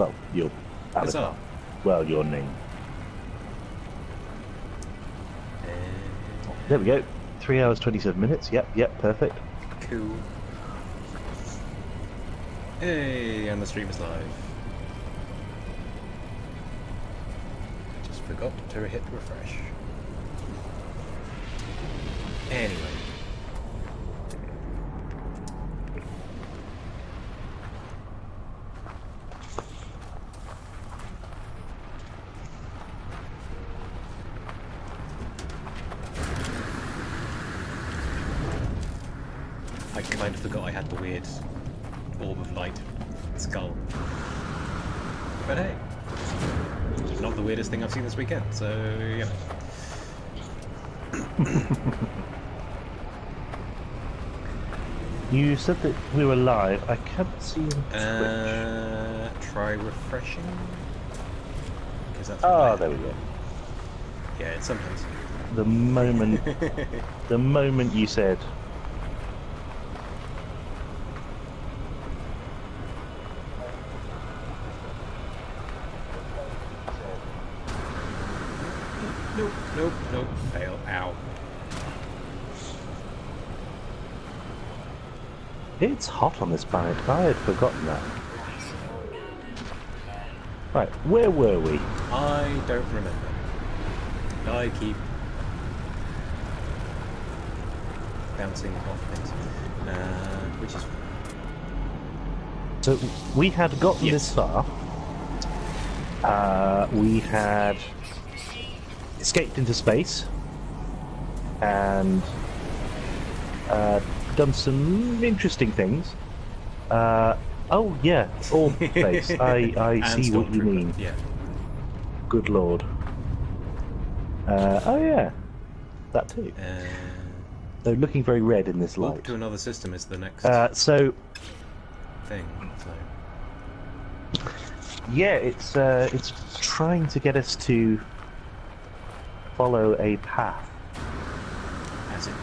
Well, your avatar. Well, your name. There we go. 3 hours 27 minutes. Yep, perfect. Cool. Hey, and the stream is live. Just forgot to hit refresh. Anyway. I kind of forgot I had the weird orb of light skull. But hey, not the weirdest thing I've seen this weekend, so you know. You said that we were live. I can't see Twitch. Try refreshing. Because that's there we go. Yeah, it's sometimes. The moment you said. Nope, fail, ow. It's hot on this planet. I had forgotten that. Right, where were we? I don't remember. I keep bouncing off things, which is... So, we had gotten this far. We had escaped into space and done some interesting things. Oh yeah, orb space. I see what you mean. Yeah. Good lord. Oh yeah, that too. They're looking very red in this light. Walk to another system is the next so thing. So. Yeah, it's trying to get us to follow a path. As it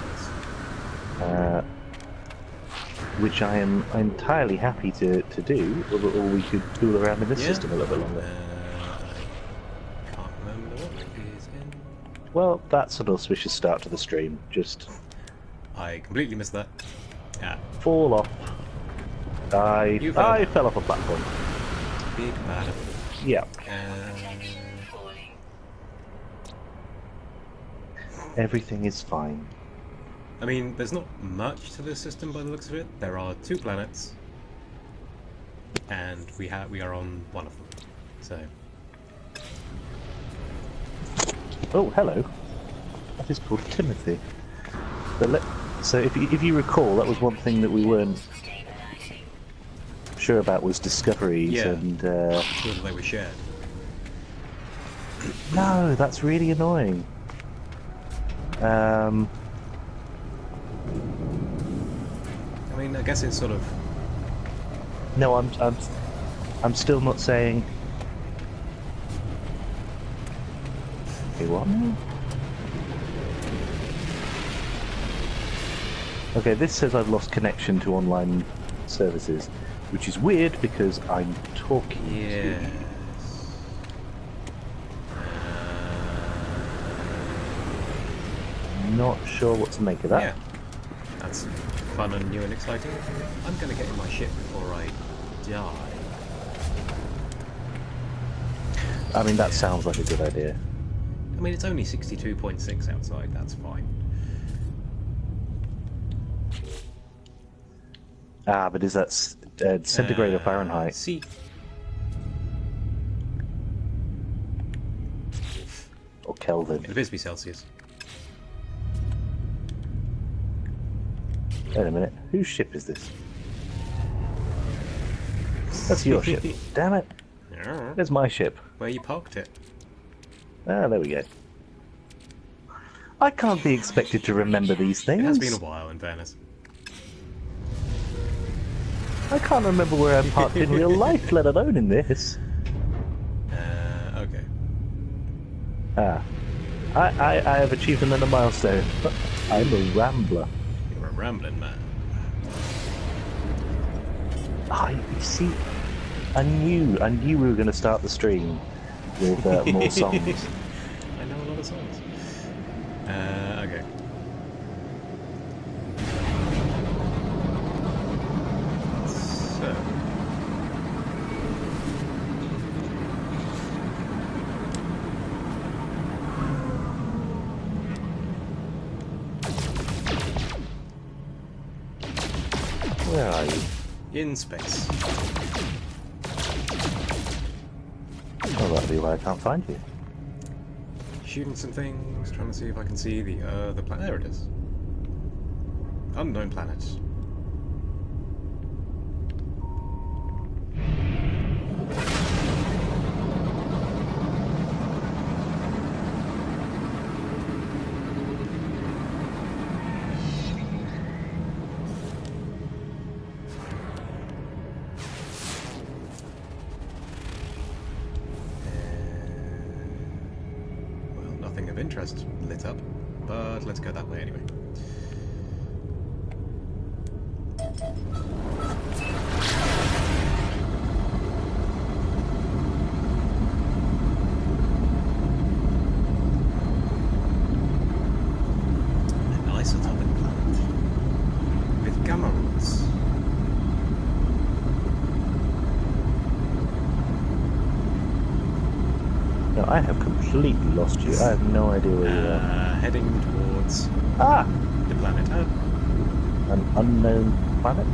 does. Which I am entirely happy to do, or we could fool around in this system a little bit longer. I can't remember what it is in. Well, that's an auspicious start to the stream. Just I completely missed that. fall off. I fell off a platform. Big bad. Yeah. Everything is fine. I mean, there's not much to this system by the looks of it. There are 2 planets, and we are on one of them. So. Oh, hello. That is called Timothy. So if you recall, that was one thing that we weren't sure about was discoveries and. Whether they were shared. No, that's really annoying. I mean, I guess it's sort of. No, I'm still not saying. Okay, what now? Okay, this says I've lost connection to online services, which is weird because I'm talking to you. Not sure what to make of that. Yeah, that's fun and new and exciting. I'm going to get in my ship before I die. I mean, that sounds like a good idea. I mean, it's only 62.6 outside, that's fine. Ah, but is that centigrade or Fahrenheit? See. Or Kelvin? It appears to be Celsius. Wait a minute, whose ship is this? That's your ship. Damn it! Yeah. There's my ship. Where you parked it. Ah, there we go. I can't be expected to remember these things. It has been a while, in fairness. I can't remember where I'm parked in real life, let alone in this. Okay. Ah. I have achieved another milestone. I'm a rambler. You're a rambling man. You see, I knew we were going to start the stream with more songs. I know a lot of songs. Okay. So. Where are you? In space. Oh, that'll be why I can't find you. Shooting some things, trying to see if I can see the planet. There it is. Unknown planet. Of interest lit up, but let's go that way anyway. An isotopic planet with gamma roots. No, I have completely lost you. I have no idea where you are. Heading towards the planet. An unknown planet?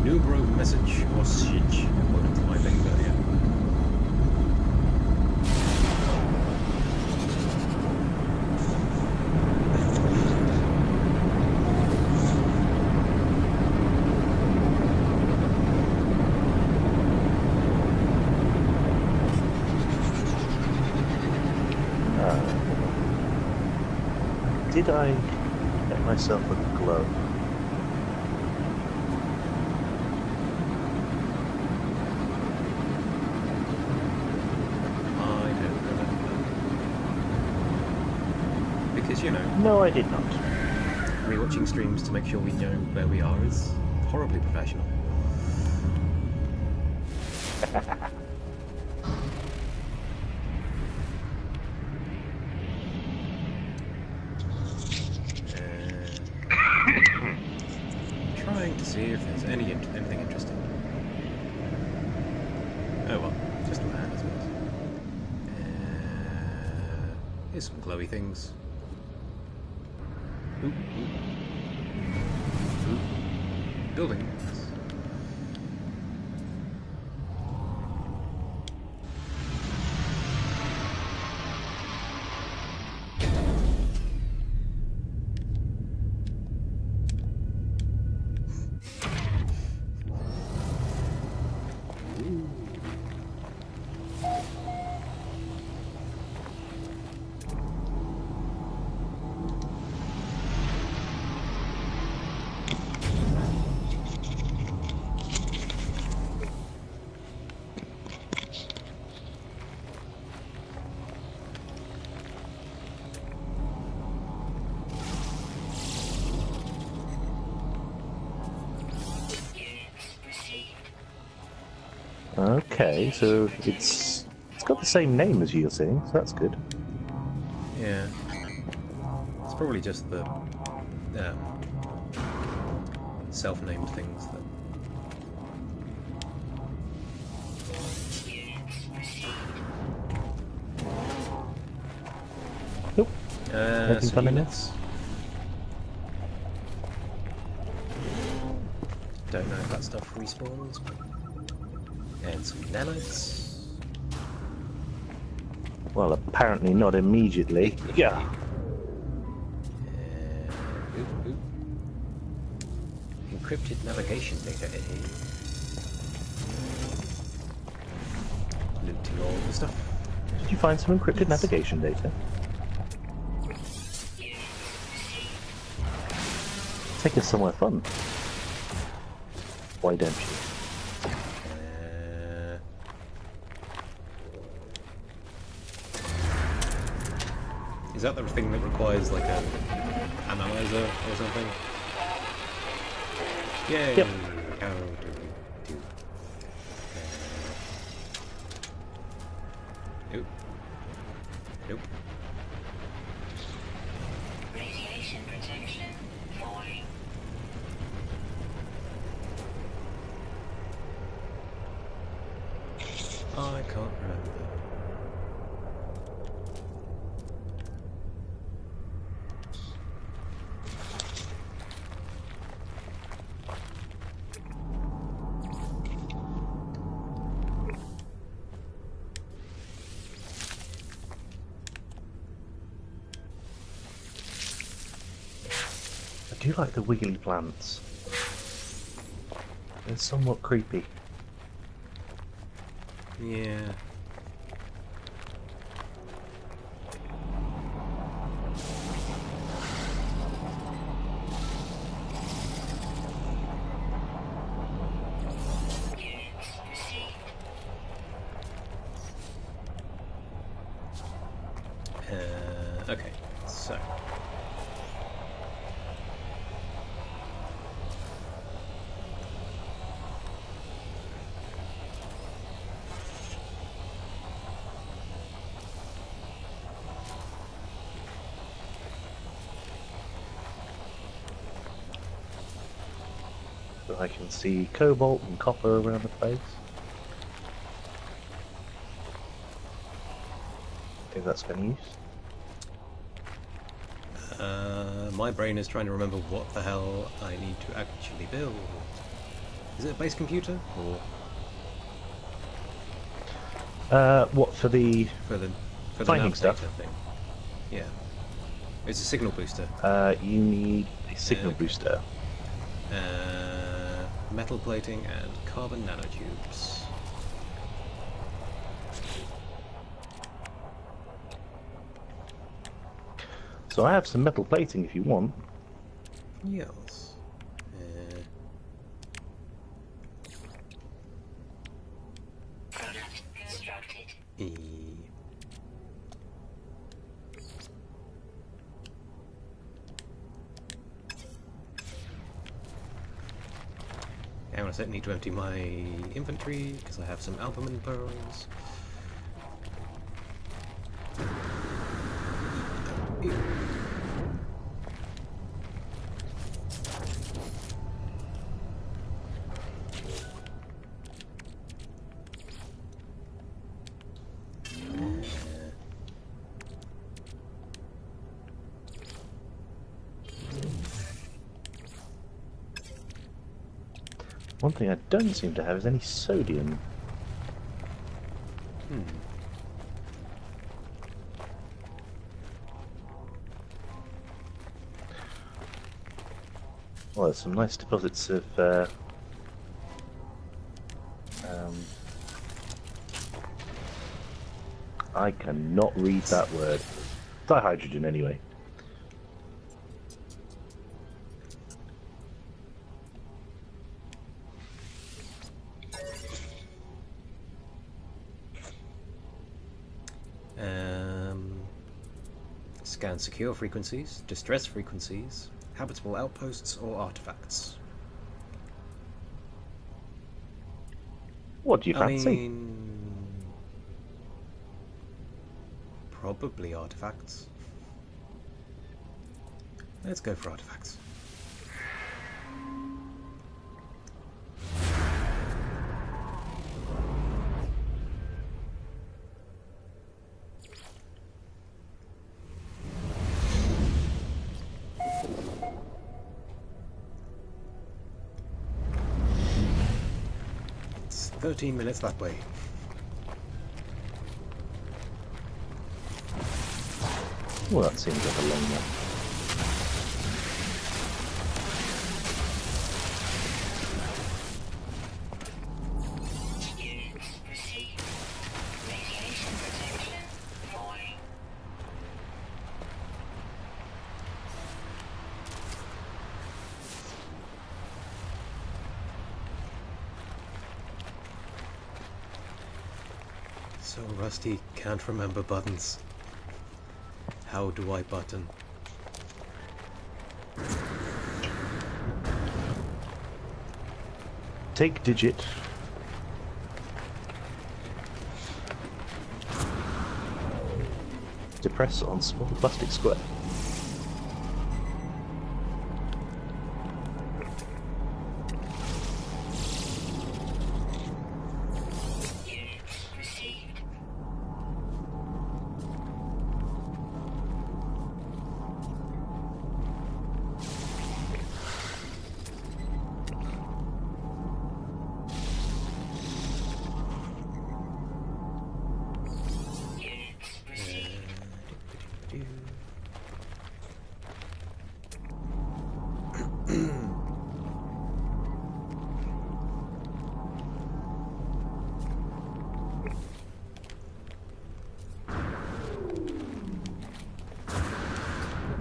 Nubro message or siege. According to my thing, but yeah. Did I get myself a glove? I don't remember. Because, you know, No, I did not. rewatching streams to make sure we know where we are is horribly professional. Trying to see if there's anything interesting. Oh well, just land, I suppose. Here's some glowy things. Ooh, ooh. Ooh. Buildings. Okay, so it's got the same name as you're saying, so that's good. Yeah. It's probably just the self-named things that... Nope. Nothing some fun in units. Don't know if that stuff respawns, but... And some nanites. Well, apparently not immediately. Yeah. Oop. Encrypted navigation data. Looting all the stuff. Did you find some encrypted navigation data? Take us somewhere fun. Why don't you? Is that the thing that requires like a analyzer or something? Yay! Yep. How do we do Nope. Nope. Radiation protection falling. I can't remember. I do like the wiggly plants. They're somewhat creepy. Yeah. Units received. Okay, so. But I can see cobalt and copper around the place. If that's of any use. My brain is trying to remember what the hell I need to actually build. Is it a base computer or What for the for the finding nav stuff? data thing? Yeah, it's a signal booster. You need a signal Okay. booster. Metal plating and carbon nanotubes. So I have some metal plating if you want. Yes. Product constructed. E. Hang on a sec, need to empty my inventory because I have some albumin pearls. Ew. One thing I don't seem to have is any sodium. Well, there's some nice deposits of I cannot read that word. Dihydrogen, anyway. Scan secure frequencies, distress frequencies, habitable outposts, or artifacts. What do you I fancy? mean, probably artifacts. Let's go for artifacts. It's 13 minutes that way. Well, that seems like a long one. Units received. Radiation protection falling. So rusty, can't remember buttons. How do I button? Take digit. to press on small plastic square. Units received. Units received.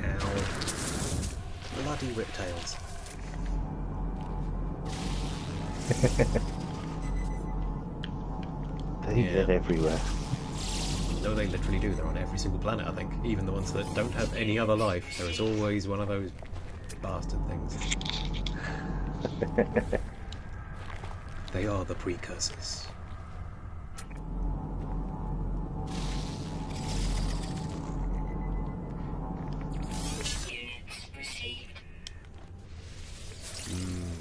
Ow. Bloody whiptails. They're everywhere. No, they literally do. They're on every single planet, I think. Even the ones that don't have any other life. There is always one of those bastard things. They are the precursors. Units received.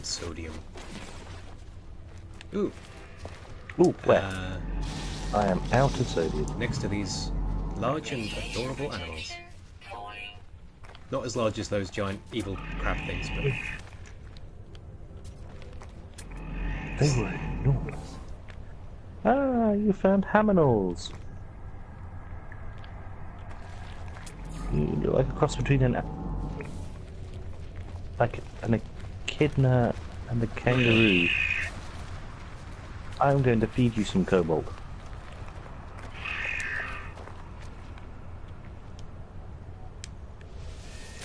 Sodium. Ooh. Ooh, where? Uh, I am out of sodium. next to these large and adorable animals. Falling. Not as large as those giant evil crab things, but They were enormous. Ah, you found Haminals. You're like a cross between an echidna and a kangaroo. I'm going to feed you some cobalt.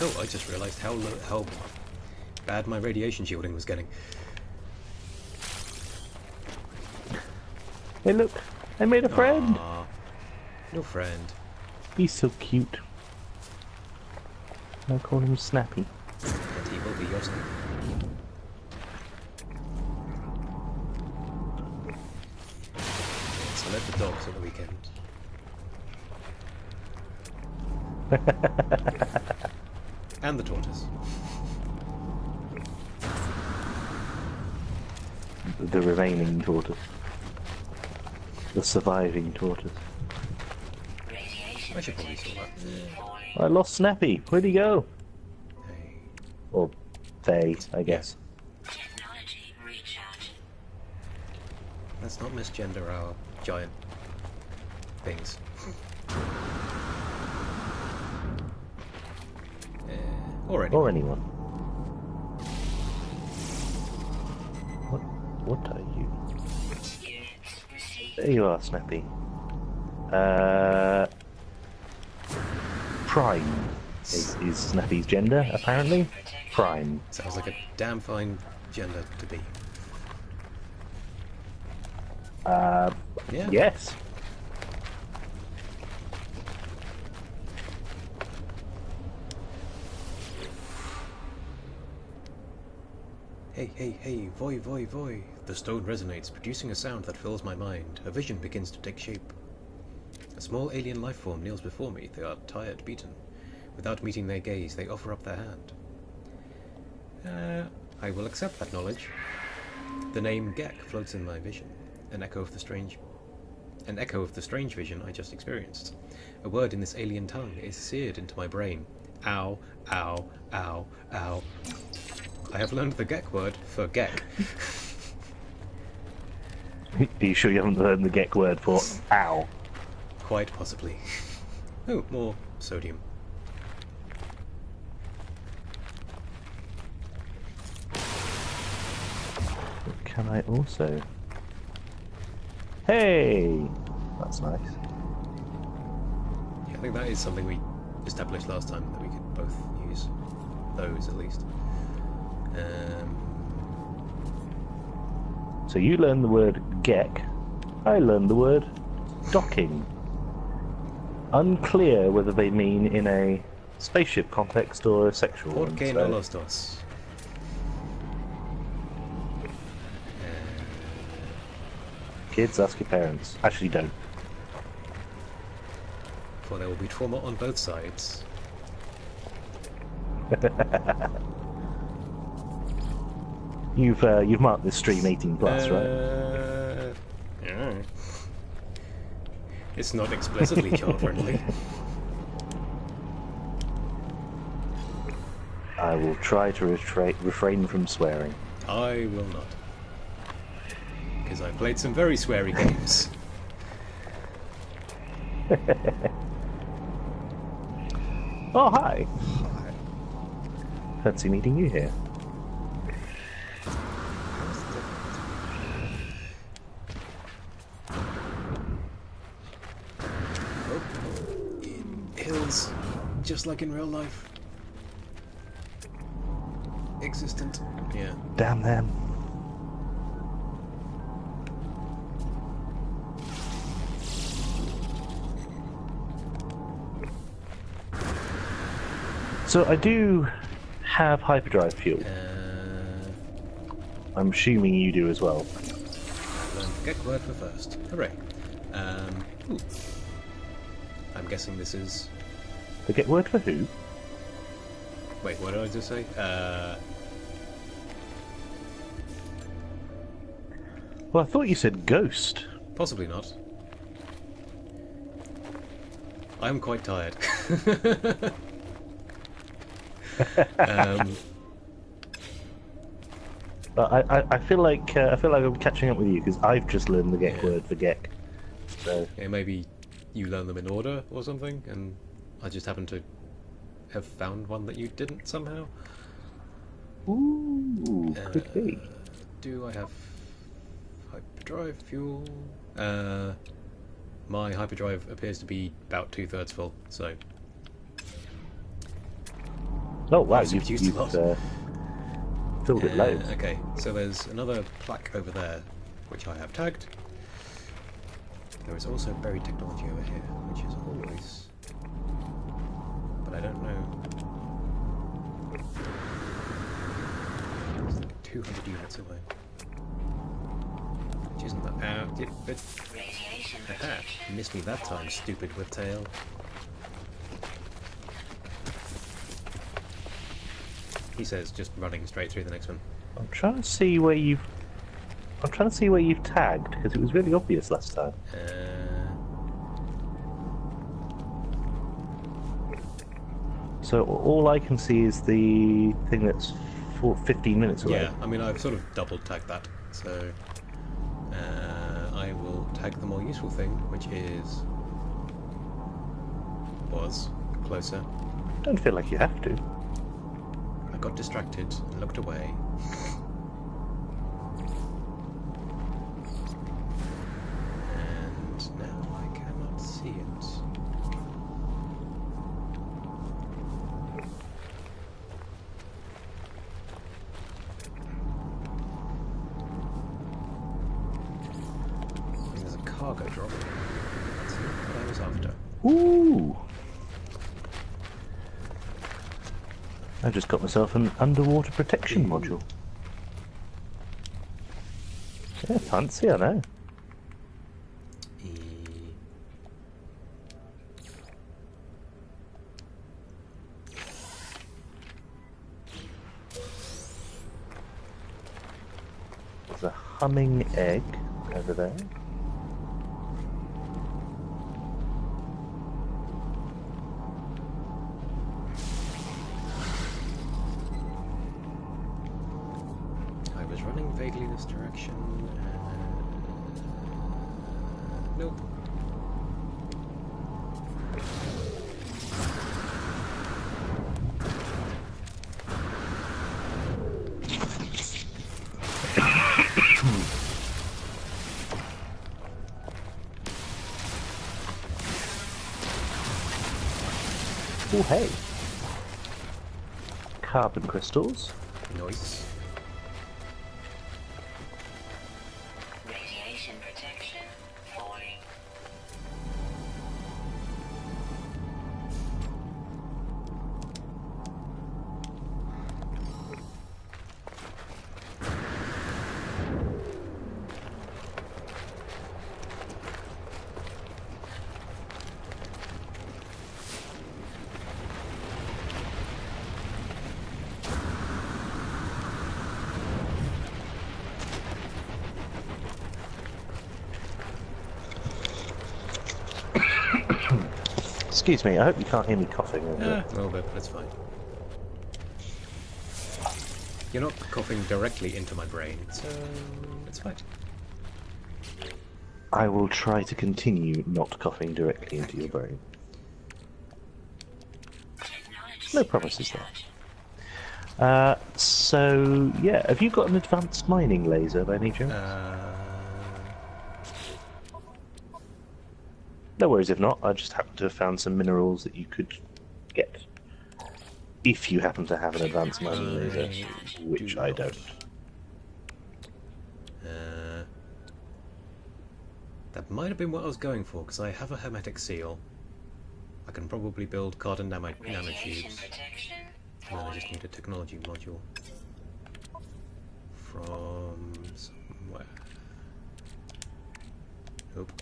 oh, I just realised how bad my radiation shielding was getting. Hey, look! I made a friend. Aww. Your friend. He's so cute. I call him Snappy. And he will be your son. So let the dogs at the weekend. And the tortoise. The remaining tortoise. The surviving tortoise. Radiation I should probably sort that. falling. I lost Snappy. Where'd he go? Hey. Or they, I guess. Technology recharge. Let's not misgender our giant things. Or anyone. Or anyone. What are you? Units received. There you are, Snappy. Prime is Snappy's gender, apparently. Prime. Sounds like a damn fine gender to be. Yeah. Yes. Hey, hey, hey, voy, voy, voy. The stone resonates, producing a sound that fills my mind. A vision begins to take shape. A small alien life form kneels before me. They are tired, beaten. Without meeting their gaze, they offer up their hand. I will accept that knowledge. The name Gek floats in my vision, an echo of the strange vision I just experienced. A word in this alien tongue is seared into my brain. Ow, ow, ow, ow. I have learned the Gek word for Gek. Are you sure you haven't learned the Gek word for ow? Quite possibly. Oh, more sodium. Can I also? Hey! That's nice. Yeah, I think that is something we established last time, that we could both use those at least. So you learned the word Gek. I learned the word docking. Unclear whether they mean in a spaceship context or a sexual ¿Por one. qué so- no los dos? Kids, ask your parents. Actually, don't. for there will be trauma on both sides. You've marked this stream 18 plus, right? Yeah. It's not explicitly child friendly. I will try to refrain from swearing. I will not. Because I've played some very sweary games. Oh, hi. Fancy meeting you here. Oh, hills, just like in real life. Existent. Yeah. Damn them. So I do have hyperdrive fuel. I'm assuming you do as well. Learn the Gek word for first. Hooray. Ooh. I'm guessing this is... The get word for who? Wait, what did I just say? Well, I thought you said ghost. Possibly not. I'm quite tired. But I feel like I'm catching up with you because I've just learned the get word for Gek. So Yeah, maybe you learn them in order or something, and I just happen to have found one that you didn't somehow. ooh, could be. Do I have hyperdrive fuel? My hyperdrive appears to be about 2/3 full, so Oh wow, I've you've used a lot. filled it loads. Okay, so there's another plaque over there, which I have tagged. There is also buried technology over here, which is always... But I don't know... It's like 200 units away. Which isn't that... Radiation Aha! protection. Missed me that time, stupid whiptail. He says, just running straight through the next one. I'm trying to see where you've tagged because it was really obvious last time. So all I can see is the thing that's 15 minutes away. Yeah, I mean, I've sort of double tagged that, so I will tag the more useful thing, which was closer. Don't feel like you have to. I got distracted and looked away. And now I cannot see it. There's a cargo drop. That's not what I was after. Ooh! I just got myself an underwater protection module. Yeah, fancy, I know. There's a humming egg over there. I was running vaguely this direction. Nope. Oh, hey! Carbon crystals. Nice. Radiation protection falling. Excuse me, I hope you can't hear me coughing over A it. little bit, but it's fine. You're not coughing directly into my brain, so it's fine. I will try to continue not coughing directly into your brain. Technology No promises there. research. So, yeah, have you got an advanced mining laser by any chance? No worries if not, I just happen to have found some minerals that you could get. If you happen to have an advanced mining laser, which do I not. don't. That might have been what I was going for, because I have a hermetic seal. I can probably build carbon Radiation nanotubes. protection. And then I just need a technology module. From somewhere. Nope.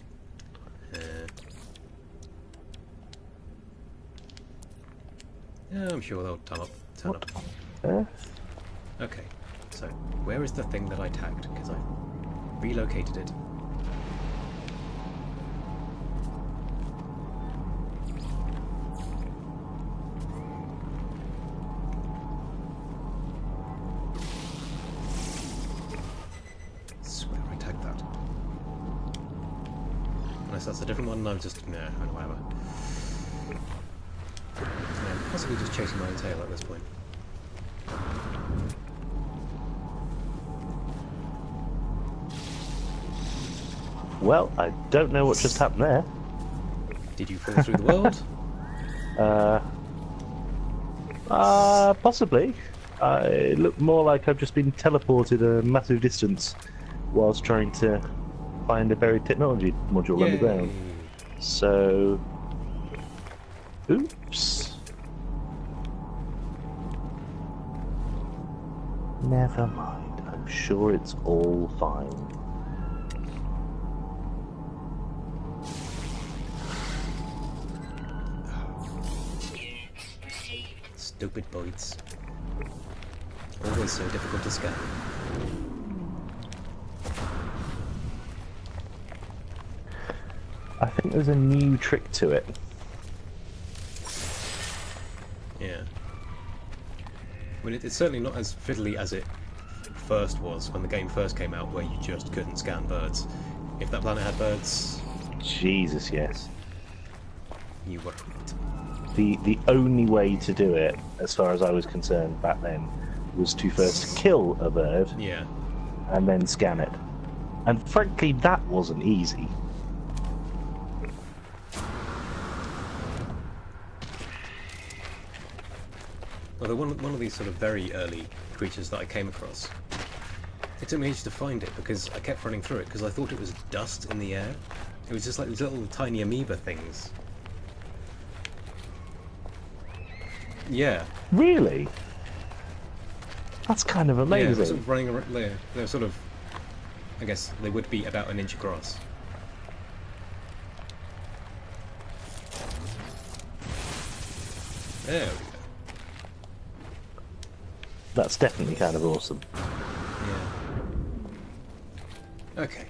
Yeah, I'm sure they'll turn up. Okay, so where is the thing that I tagged? Because I relocated it. Swear I tagged that. Unless that's a different one, I'm just whatever. I'm possibly just chasing my own tail at this point. Well, I don't know what just happened there. Did you fall through the world? Possibly. It looked more like I've just been teleported a massive distance whilst trying to find a buried technology module underground. So... Oops. Never mind. I'm sure it's all fine. Stupid boys. Always so difficult to scan. I think there's a new trick to it. Yeah. I mean, it's certainly not as fiddly as it first was when the game first came out, where you just couldn't scan birds. If that planet had birds, Jesus, yes. you were hooked. The only way to do it, as far as I was concerned back then, was to first kill a bird Yeah. and then scan it. And frankly, that wasn't easy. Although one of these sort of very early creatures that I came across, it took me ages to find it because I kept running through it because I thought it was dust in the air. It was just like these little tiny amoeba things. Yeah. Really? That's kind of Yeah, amazing. sort of running around there. They're sort of, I guess they would be about an inch across. There we go. That's definitely kind of awesome. Yeah. Okay.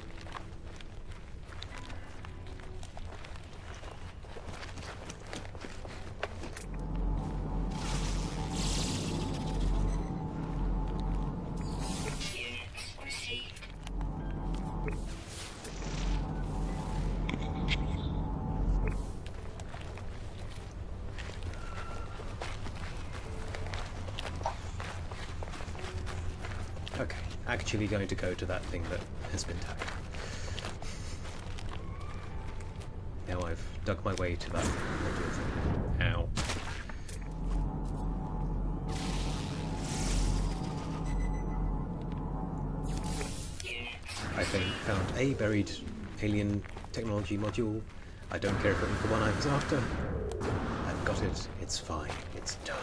Units received. Okay. Actually going to go to that thing that has been tagged. Now I've dug my way to that module thing. Ow. I found a buried alien technology module. I don't care if it was the one I was after. I've got it. It's fine. It's done.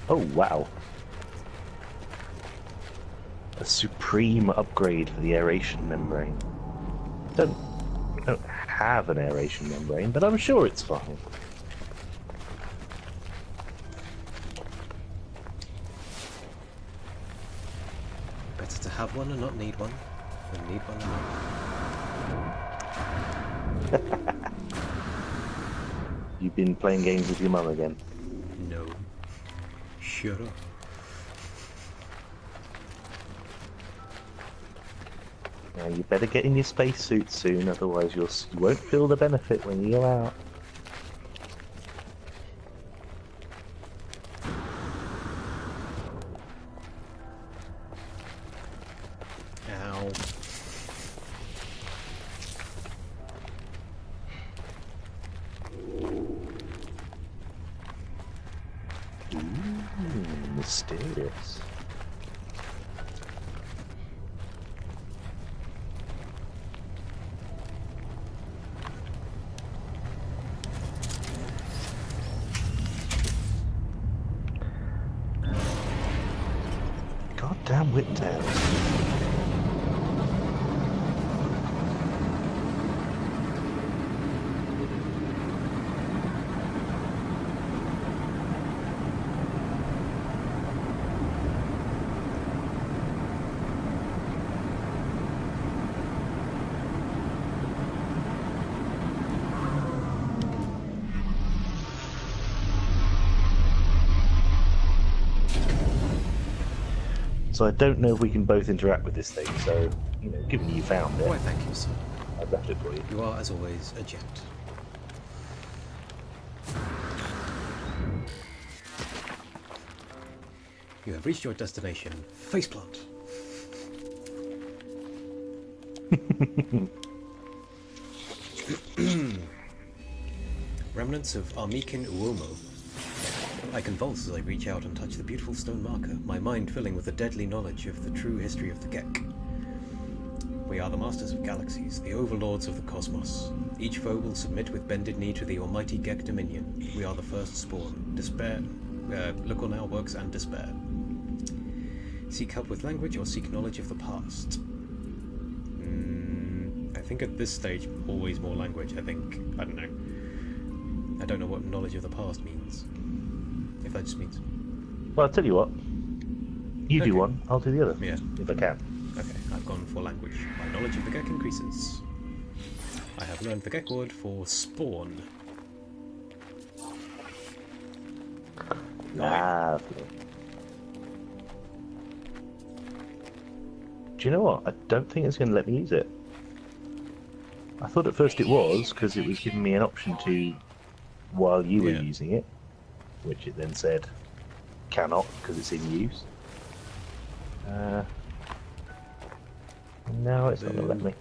Oh, wow. A supreme upgrade for the aeration membrane. Don't have an aeration membrane, but I'm sure it's fine. have one and not need one, and need one and not. You've been playing games with your mum again. No. Shut up. Now you better get in your spacesuit soon, otherwise you won't feel the benefit when you go out. Ow. Mysterious. Goddamn whiptails. So I don't know if we can both interact with this thing, so, you know, given you found it, Why, thank you, sir. I've left it for you. You are, as always, a gent. You have reached your destination. Faceplant. Remnants of Armekin Uomo. I convulse as I reach out and touch the beautiful stone marker, my mind filling with a deadly knowledge of the true history of the Gek. We are the masters of galaxies, the overlords of the cosmos. Each foe will submit with bended knee to the almighty Gek dominion. We are the first spawn. Despair. Look on our works and despair. Seek help with language or seek knowledge of the past. I think at this stage, always more language. I don't know. I don't know what knowledge of the past means. If that just means... Well, I'll tell you what. You Okay. do one, I'll do the other. Yeah. If I can. Okay, I've gone for language. My knowledge of the Gek increases. I have learned the Gek word for spawn. Lovely. Do you know what? I don't think it's going to let me use it. I thought at first it was, because it was giving me an option to, while you were Yeah. using it, which it then said cannot, because it's in use. No, it's not going to let me.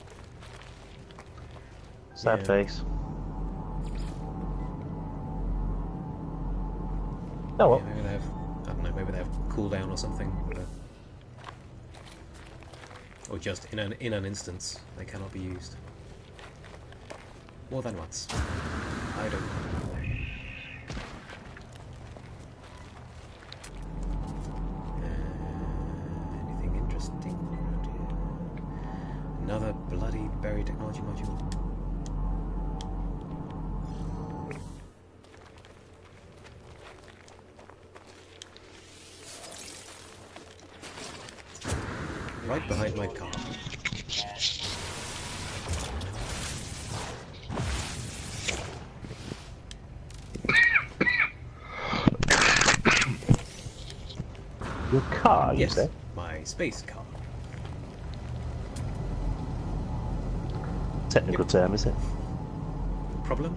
Sad Yeah. face. Oh well. Yeah, maybe they have... I don't know, maybe they have cooldown or something. Or just in an instance, they cannot be used. More than once. I don't know. Anything interesting around here? Another bloody buried technology module. Right behind my car. Your car, you Yes, said? my space car. Technical term, is it? Problem?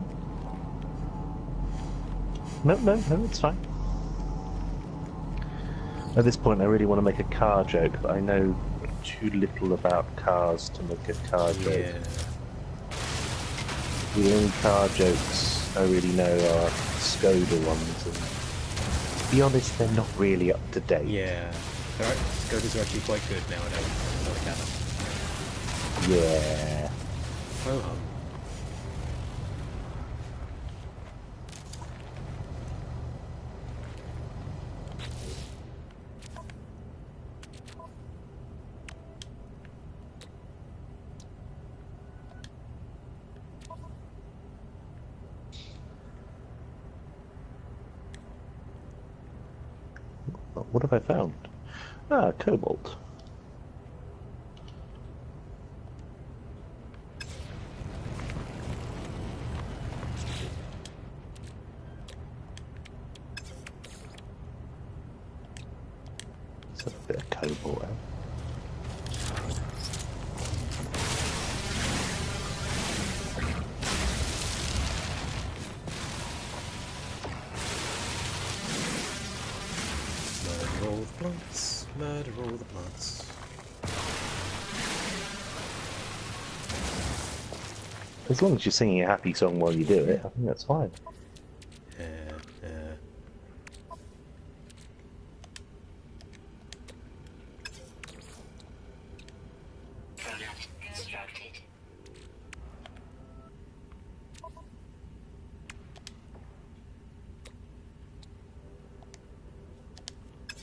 No, it's fine. At this point, I really want to make a car joke, but I know too little about cars to make a car joke. Yeah. The only car jokes I really know are Skoda ones, and to be honest, they're not really up to date. Yeah. Skodas are actually quite good nowadays. Not a cat. Yeah. Ho hum. What have I found? Ah, cobalt. a bit of cobalt out. Murder all the plants, murder all the plants. As long as you're singing a happy song while you do it, I think that's fine. Product constructed.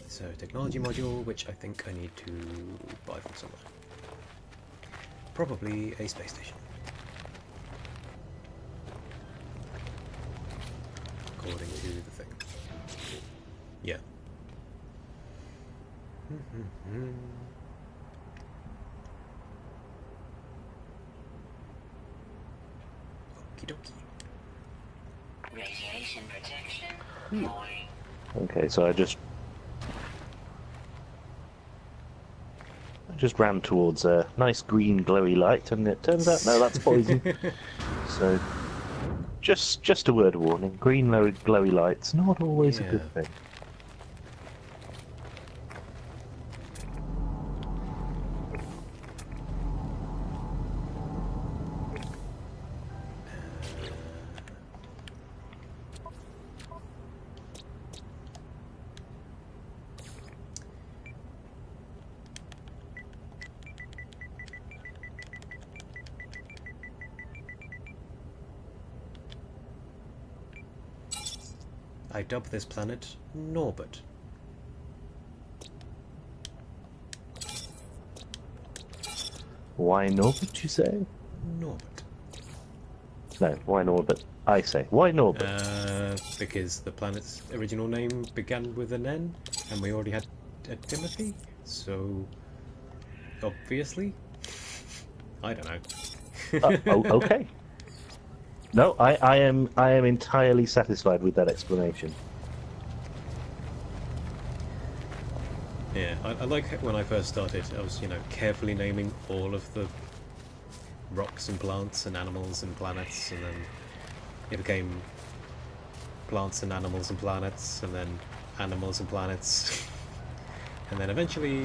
So, technology module, which I think I need to buy from somewhere. Probably a space station. According to the thing. Yeah. Okie dokie. Radiation protection. Falling. Okay, so I just ran towards a nice green glowy light, and it turns out no, that's poison. So just a word of warning: green glowy lights not always a good Yeah. thing. I dub this planet Norbert. Why Norbert, you say? Norbert. No, why Norbert? I say, why Norbert? Because the planet's original name began with an N, and we already had a Timothy, so obviously, I don't know. Okay. No, I am entirely satisfied with that explanation. Yeah, I like when I first started. I was, carefully naming all of the rocks and plants and animals and planets, and then it became plants and animals and planets, and then animals and planets, and then eventually,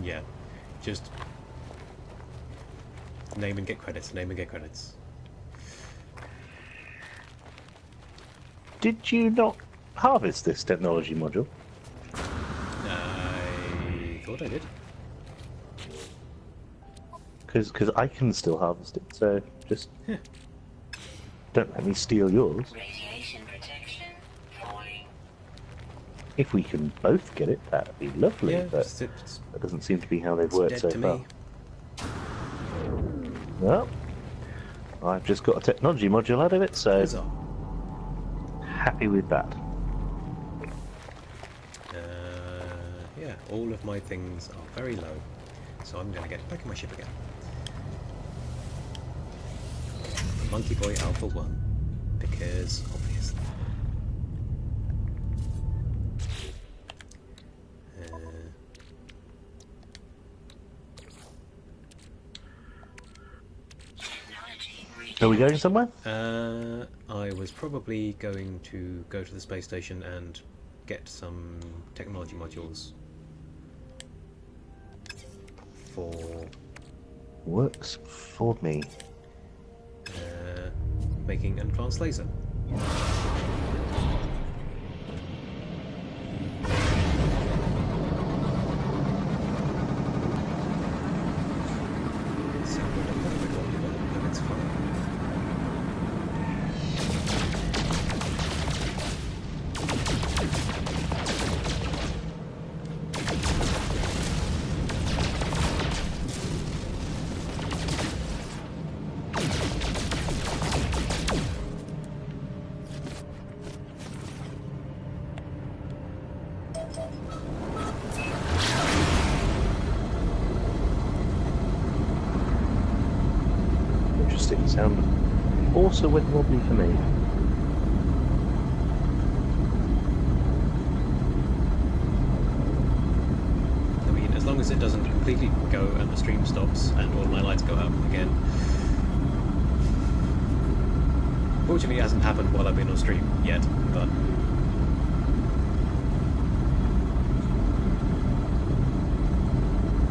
yeah, just name and get credits, name and get credits. Did you not harvest this technology module? I thought I did. Because I can still harvest it, so just Yeah. don't let me steal yours. Radiation protection. Falling. If we can both get it, that'd be lovely, Yeah, but it's that doesn't seem to be how they've worked dead so to far. me. Well, I've just got a technology module out of it, so Huzzah. happy with that. Yeah, all of my things are very low, so I'm going to get back in my ship again. Monkey Boy Alpha 1, because obviously. Are we going somewhere? I was probably going to go to the space station and get some technology modules for Works for me. making an advanced laser. Sounded a little bit longer, but it's fine. Interesting sound. Also went wobbly for me. as it doesn't completely go and the stream stops and all my lights go out again. Fortunately, it hasn't happened while I've been on stream yet, but...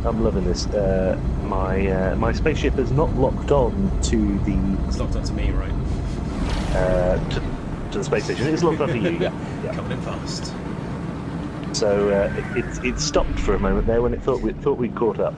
I'm loving this. My spaceship is not locked on to the It's locked onto me, right? to the space station. It's locked onto you. Yeah. Coming in fast. So it stopped for a moment there when it thought we'd caught up.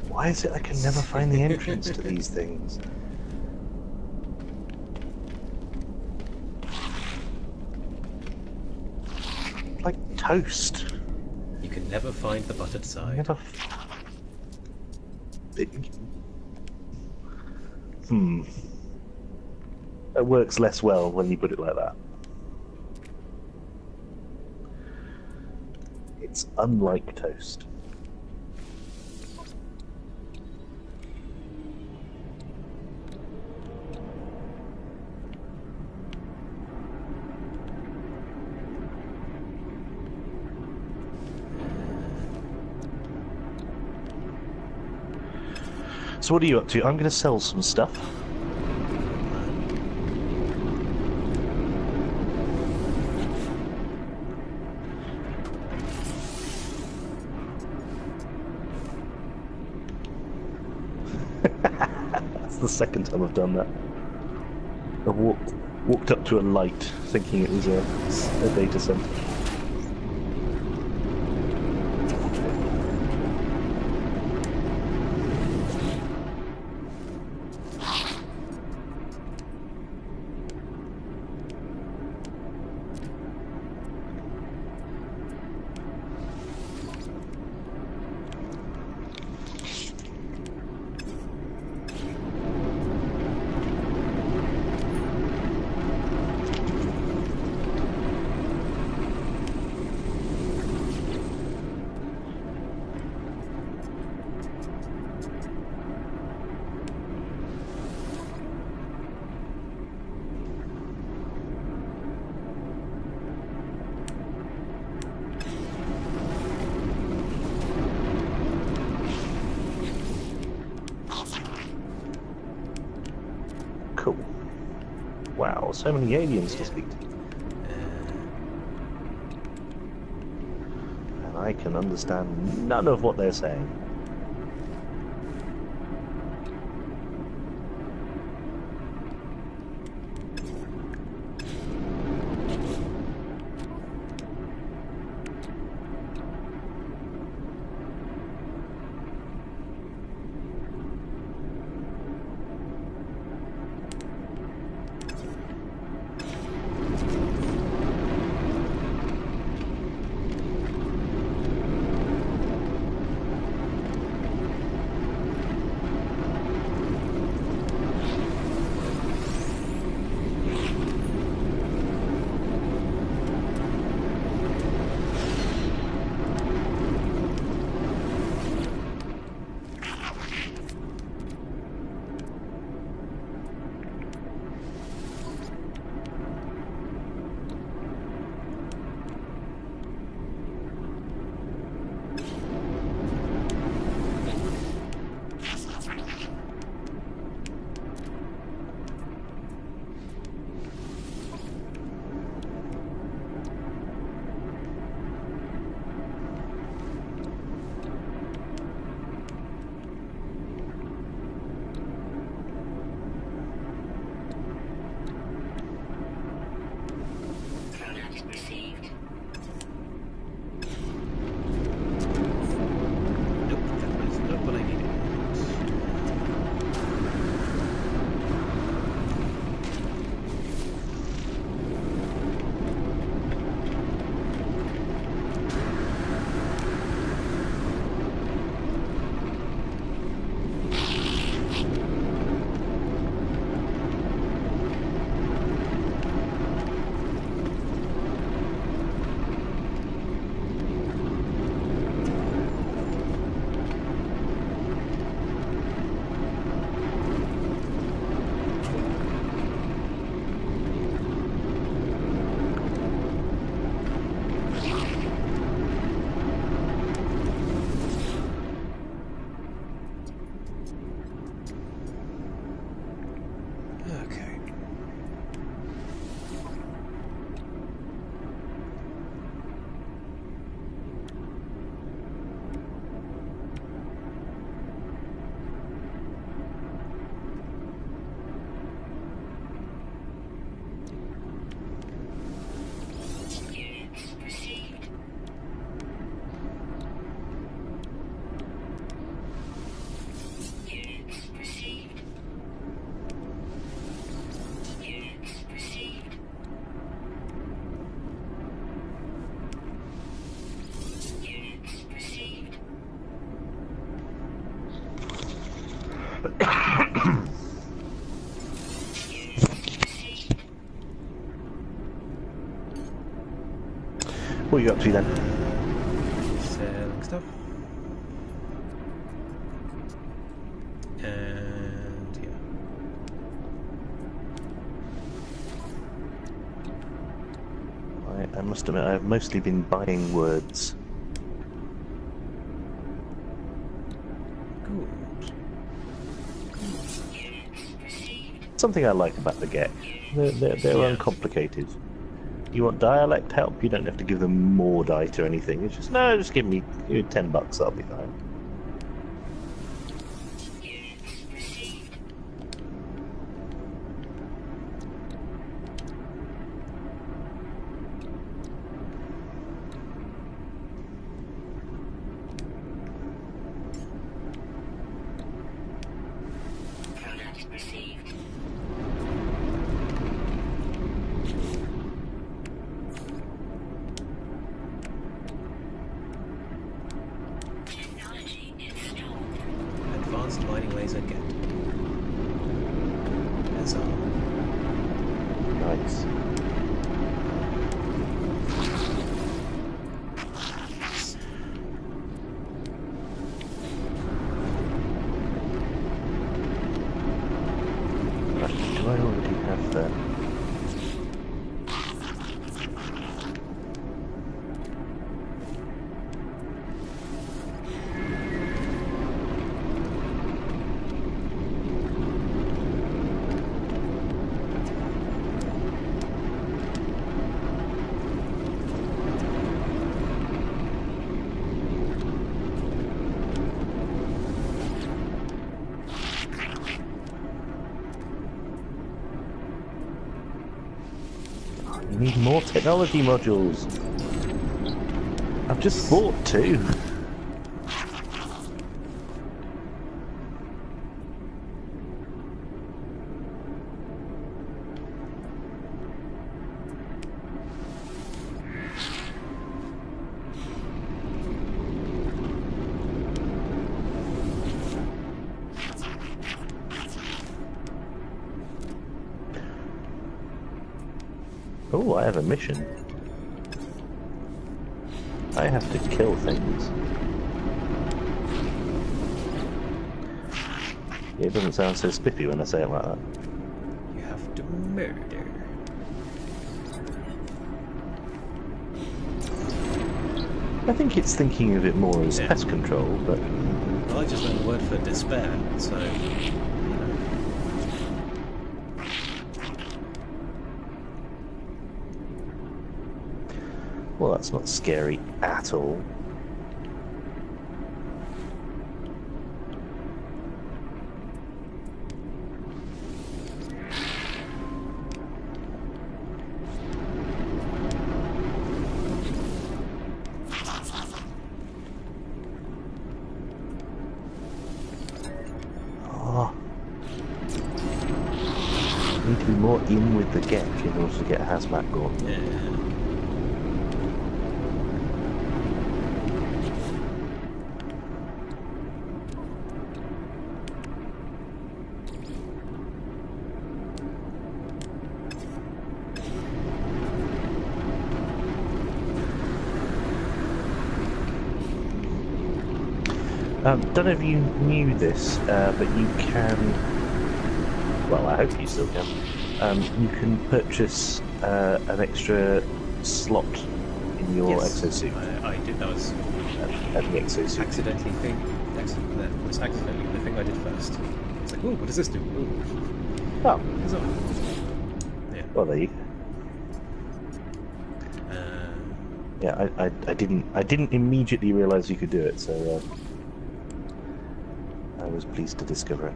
Why is it I can never find the entrance to these things? Like toast. You can never find the buttered side. Never. It works less well when you put it like that. It's unlike toast. So what are you up to? I'm going to sell some stuff. That's the second time I've done that. I walked up to a light thinking it was a data center. Cool. Wow, so many aliens to speak to. And I can understand none of what they're saying. What are you up to then? Selling stuff. And yeah. I must admit, I've mostly been buying words. Good. Something I like about the GEC. They're uncomplicated. You want dialect help? You don't have to give them more dite or anything. It's just, no, just give me $10, I'll be fine. Product received. Technology installed. Advanced mining laser get. SR. Nice. Do I already have that? You need more technology modules. I've just bought 2. Oh, I have a mission. I have to kill things. Yeah, it doesn't sound so spiffy when I say it like that. You have to murder. I think it's thinking of it more as Yeah. pest control, but Well, I just learned the word for despair, so well, that's not scary at all. Oh. Need to be more in with the GEC in order to get hazmat going. yeah. Don't know if you knew this, but you can. Well, I hope you still can. You can purchase an extra slot in your Yes, exosuit. I did. That was At the exosuit. accidentally that was accidentally the thing I did first. It's like, oh, what does this do? Ooh. Oh, It's on. Yeah. well, there you go. Uh, Yeah, I didn't immediately realise you could do it, so I was pleased to discover it.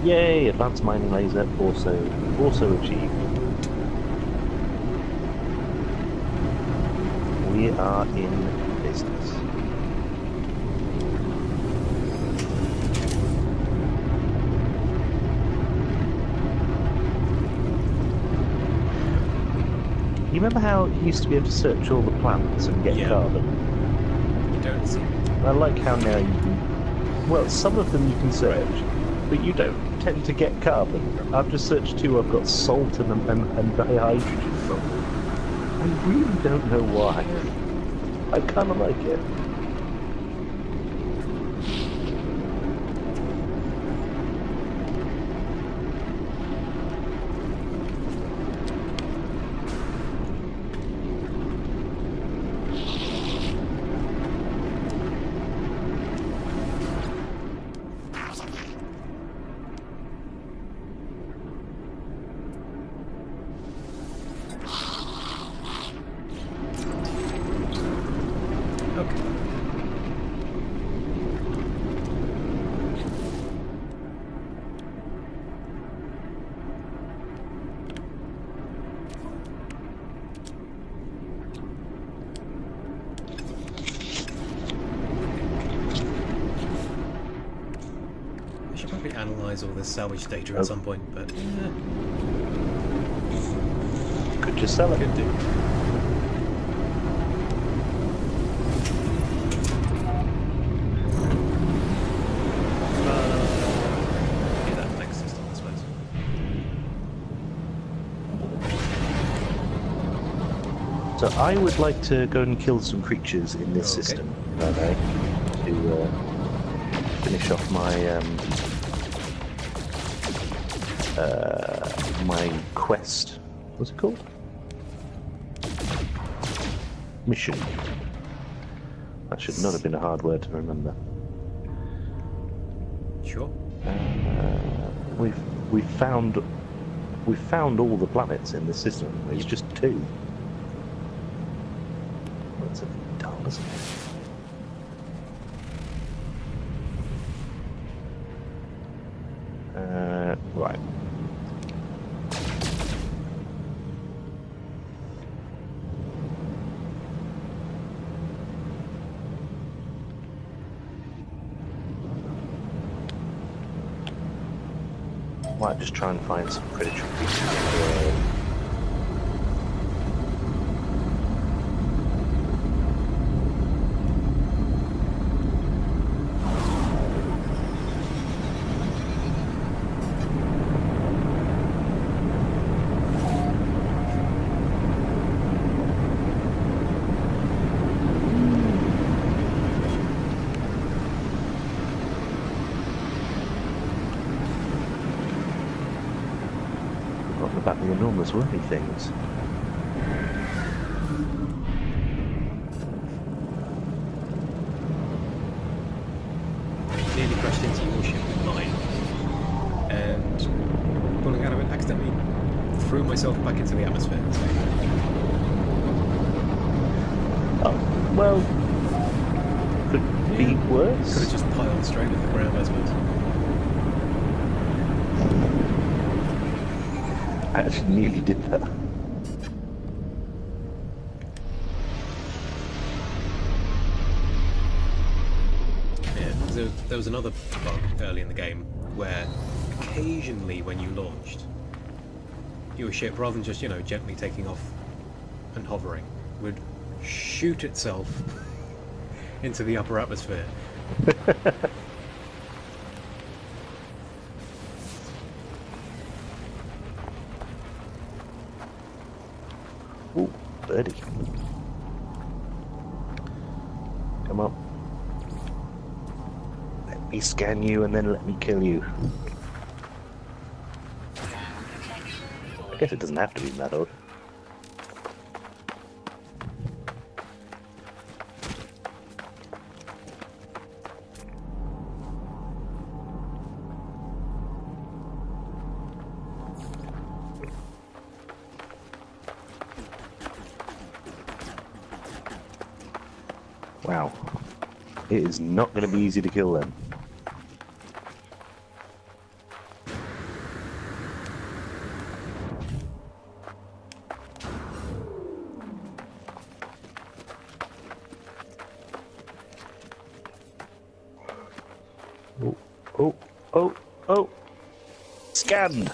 Yay! Advanced mining laser also achieved. We are in business. You remember how you used to be able to search all the planets and get Yeah. carbon? You don't see. I like how now you can... Well, some of them you can search, but you don't tend to get carbon. I've just searched two I've got salt and dihydrogen from. I really don't know why. I kind of like it. Okay. I should probably analyze all this salvage data at some point, but Could just sell it. could do. Do that next system, I suppose. So I would like to go and kill some creatures in this Okay. system, okay, to finish off my quest. What's it called? Mission. That should not have been a hard word to remember. Sure. We've found all the planets in this system. It's just two. That's a bit dull, isn't it? Right. Might just try and find some predatory creatures. Forgotten about the enormous wormy things. Nearly crashed into your ship with mine, and pulling out of it, accidentally threw myself back into the atmosphere. So Oh, well, could be could worse. have just piled straight at the ground, I suppose. I actually nearly did that. Yeah, there was another bug early in the game where occasionally when you launched, your ship, rather than just, gently taking off and hovering, would shoot itself into the upper atmosphere. Ooh, birdie. Come on. Let me scan you and then let me kill you. I guess it doesn't have to be in that order. Wow. It is not going to be easy to kill them. Oh, oh, oh! Scanned!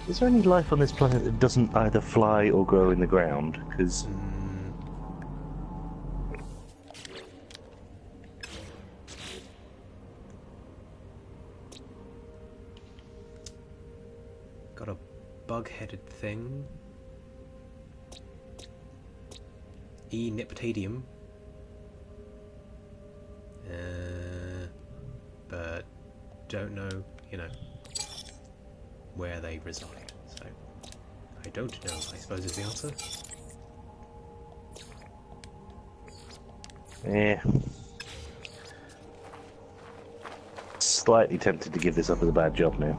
Is there any life on this planet that doesn't either fly or grow in the ground? Because got a bug-headed thing. Niptadium. But don't know, where they reside. So I don't know, I suppose is the answer. yeah, slightly tempted to give this up as a bad job now.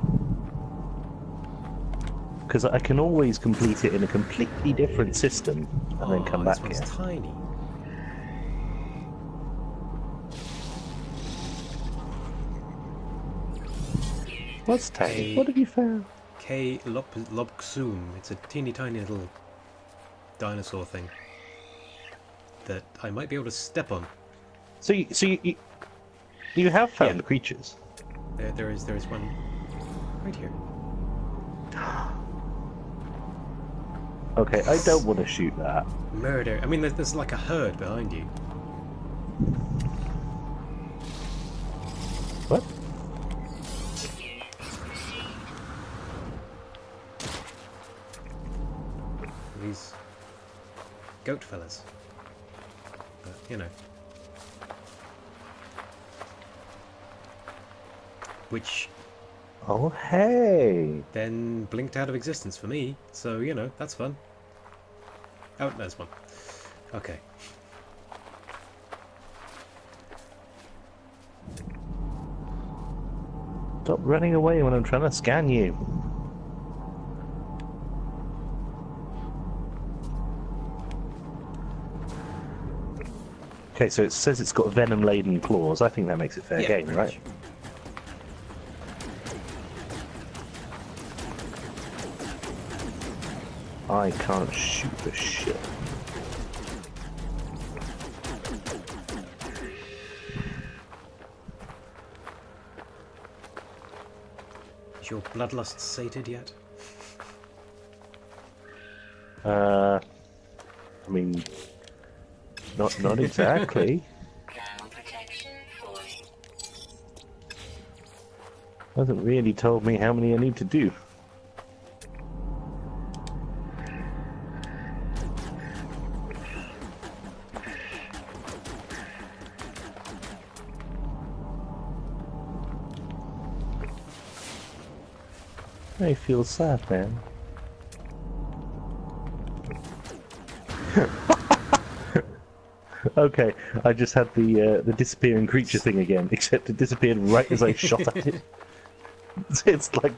Because I can always complete it in a completely different system and then come back this here. one's tiny. What's tiny? What have you found? K. Lobksum. It's a teeny tiny little dinosaur thing that I might be able to step on. So you have found the creatures. There is one right here. Okay, I don't want to shoot that. Murder. I mean, there's like a herd behind you. What? These goat fellas. But, which Oh, hey! then blinked out of existence for me, so, that's fun. Oh, there's one. Okay. Stop running away when I'm trying to scan you. Okay, so it says it's got venom-laden claws. I think that makes it fair game, pretty right? much. I can't shoot for shit. Is your bloodlust sated yet? I mean, not exactly. Ground protection falling. Hasn't really told me how many I need to do. I feel sad, man. Okay, I just had the disappearing creature thing again, except it disappeared right as I shot at it. It's like...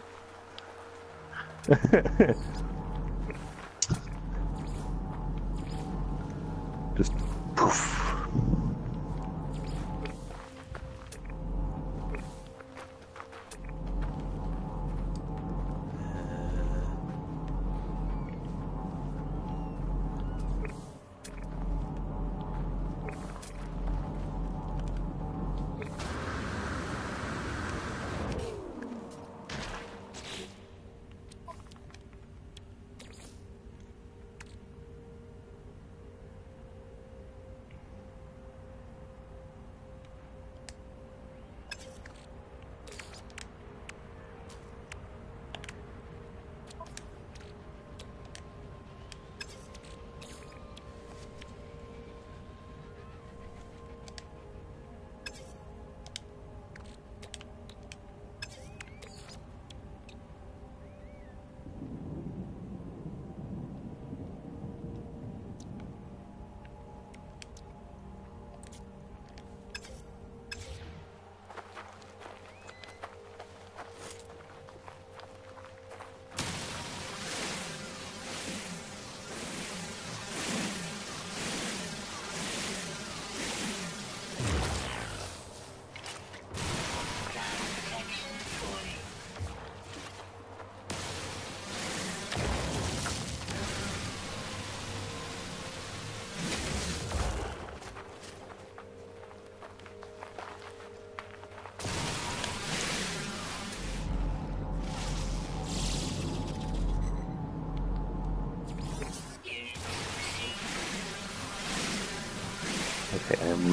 just poof.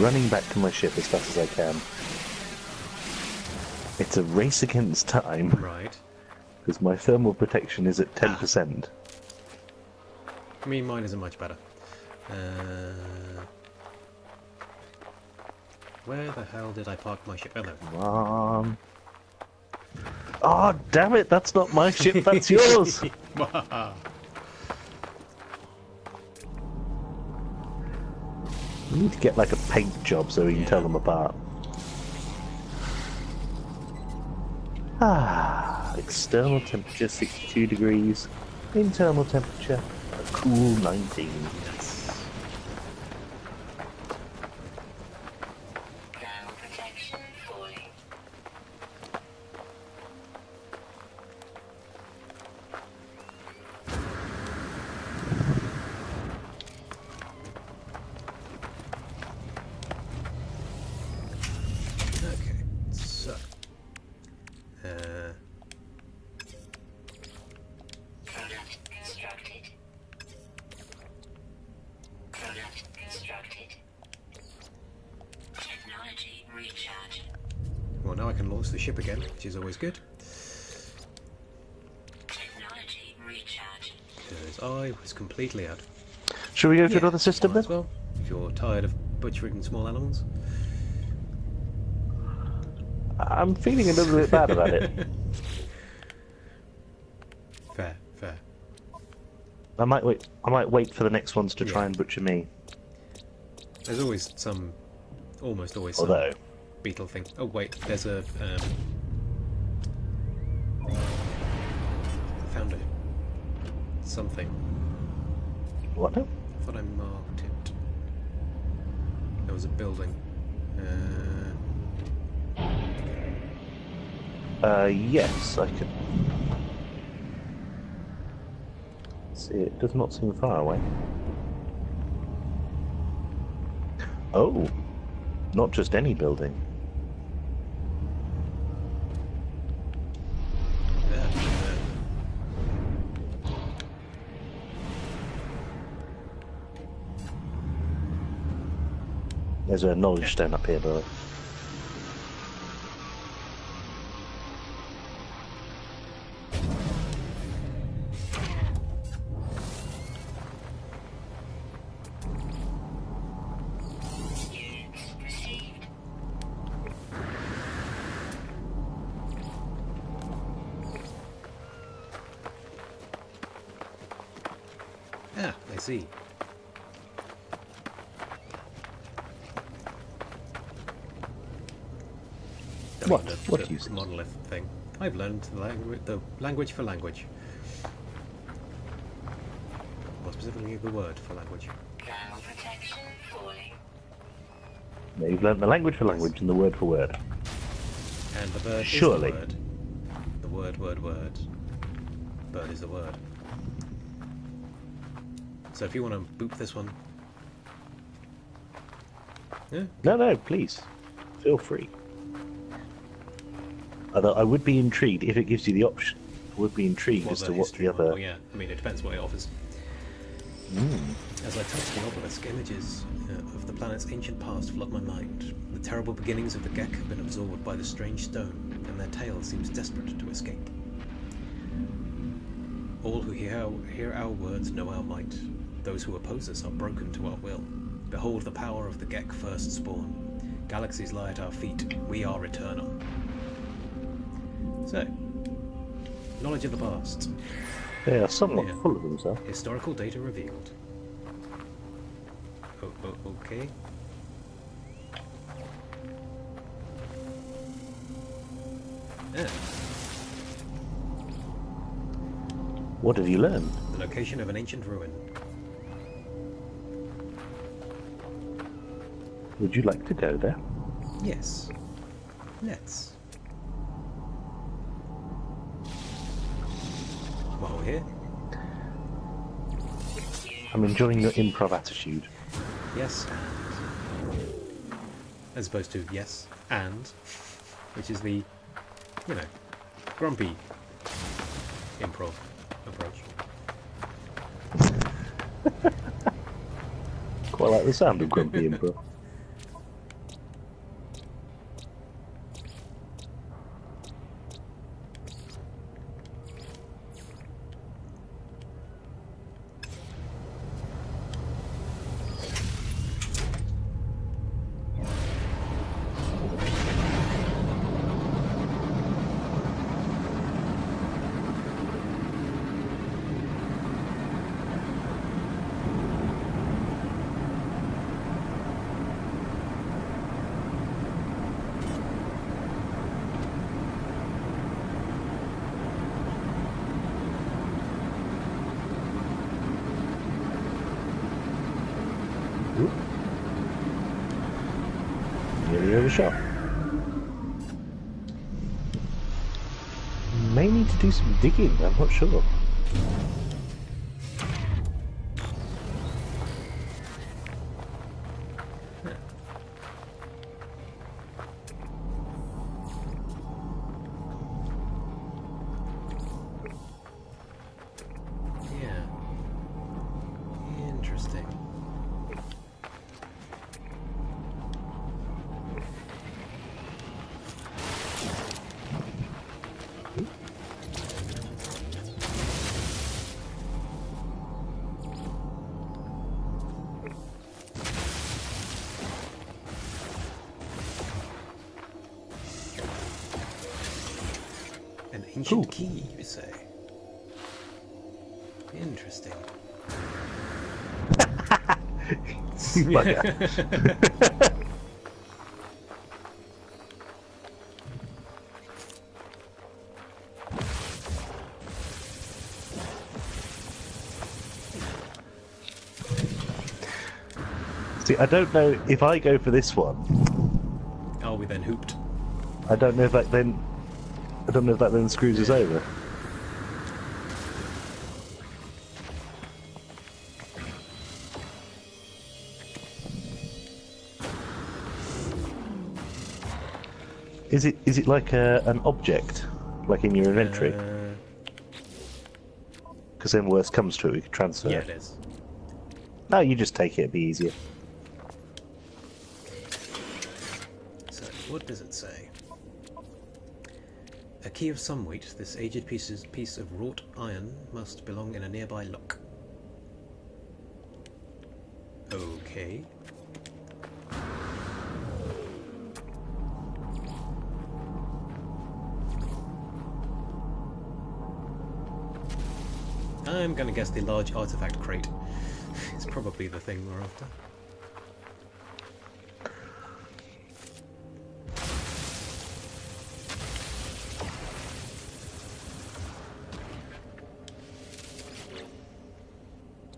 running back to my ship as fast as I can. It's a race against time, Right. because my thermal protection is at 10%. I mean, mine isn't much better. Where the hell did I park my ship? Oh, there. Come on. Oh, damn it, that's not my ship, that's yours! We need to get like a paint job so we can tell them apart. External temperature 62 degrees, internal temperature a cool 19. Yes. Thermal protection falling. Okay, so. Product constructed. Product constructed. Technology recharge. Well, now I can launch the ship again, which is always good. Technology recharge. Because I was completely out. Should we go to another system might then? as well. If you're tired of butchering small animals. I'm feeling a little bit bad about it. Fair, fair. I might wait for the next ones to try and butcher me. There's always some, almost always Although, some beetle thing. Oh wait, there's a, I found it. Something. what? I thought I marked it. There was a building. Yes, I can see it. It does not seem far away. Oh, not just any building. There's a knowledge stone up here, by the way. Units received. Ah, I see. What? What The do you see? monolith thing. I've learned the language for language. More specifically, the word for language. Thermal protection falling. Yeah, you've learnt the language for language and the word for word. And the bird Surely. is the word. The word. Bird is the word. So if you want to boop this one... Yeah, No, please. Feel free. Although I would be intrigued if it gives you the option. I would be intrigued as to what history the one- other... Oh yeah, I mean, it depends what it offers. As I touch the obelisk, images of the planet's ancient past flood my mind. The terrible beginnings of the Gek have been absorbed by the strange stone, and their tale seems desperate to escape. All who hear our words know our might. Those who oppose us are broken to our will. Behold the power of the Gek first spawn. Galaxies lie at our feet. We are eternal. So, knowledge of the past. They are somewhat Yeah. full of themselves. Historical data revealed. Okay. Yeah. What have you learned? The location of an ancient ruin. Would you like to go there? Yes. Let's. While we're here. I'm enjoying your improv attitude. Yes, and. As opposed to yes, and. Which is the, grumpy improv approach. Quite like the sound of grumpy improv. nearly overshot. May need to do some digging, I'm not sure. Yeah. Interesting. An ancient Ooh. key, you say? Interesting. Bugger. See, I don't know if I go for this one. Are we then hooped? I don't know if that then. I don't know if that then screws us over. Is it like an object, like in your inventory? Because then worst comes to it, we could transfer. Yeah, it is. No, you just take it, it'd be easier. So, what does it say? A key of some weight, this aged piece of wrought iron must belong in a nearby lock. Okay. I'm gonna guess the large artifact crate is probably the thing we're after.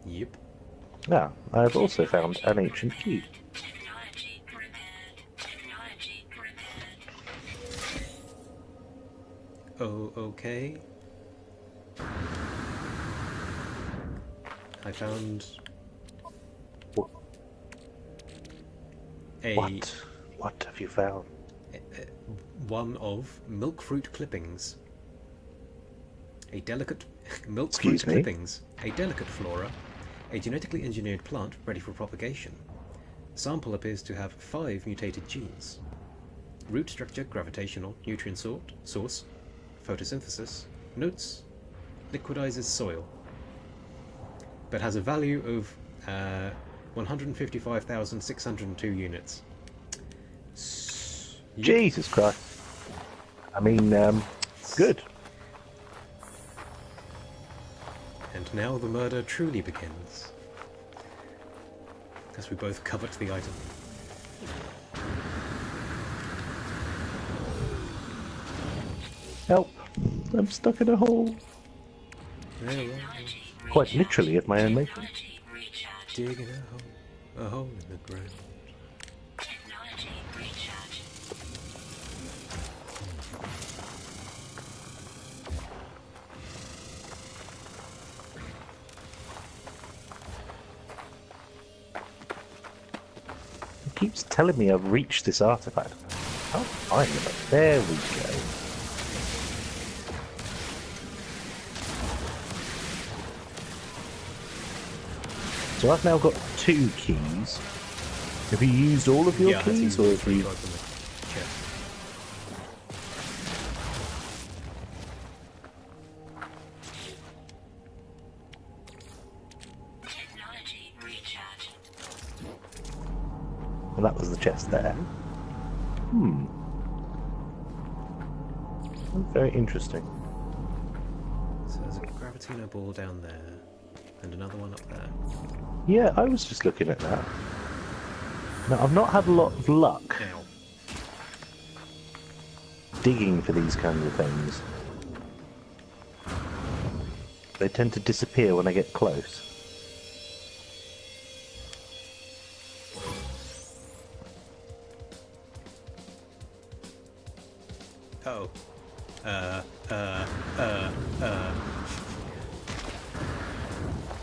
Yep. Now, I've also found an ancient key. Technology prepared. Technology prepared. Oh, okay. I found What? a What have you found? one of milk fruit clippings. A delicate milk Excuse fruit me? clippings. A delicate flora. A genetically engineered plant ready for propagation. Sample appears to have 5 mutated genes. Root structure, gravitational, nutrient source, photosynthesis, notes, liquidizes soil. But has a value of 155,602 units. Yep. Jesus Christ. I mean, good. And now the murder truly begins. As we both covet the item. Help. I'm stuck in a hole. Quite literally of my own making. Technology recharge. Digging a hole in the ground. Technology recharge. It keeps telling me I've reached this artifact. I'll find it. There we go. So I've now got 2 keys. Have you used all of your Yeah, that's keys, easy or to have you? open the chest. Technology recharge. And that was the chest there. Hmm. Very interesting. So there's a Gravitino ball down there, and another one up there. Yeah, I was just looking at that. Now, I've not had a lot of luck Ow. digging for these kinds of things. They tend to disappear when I get close. Oh.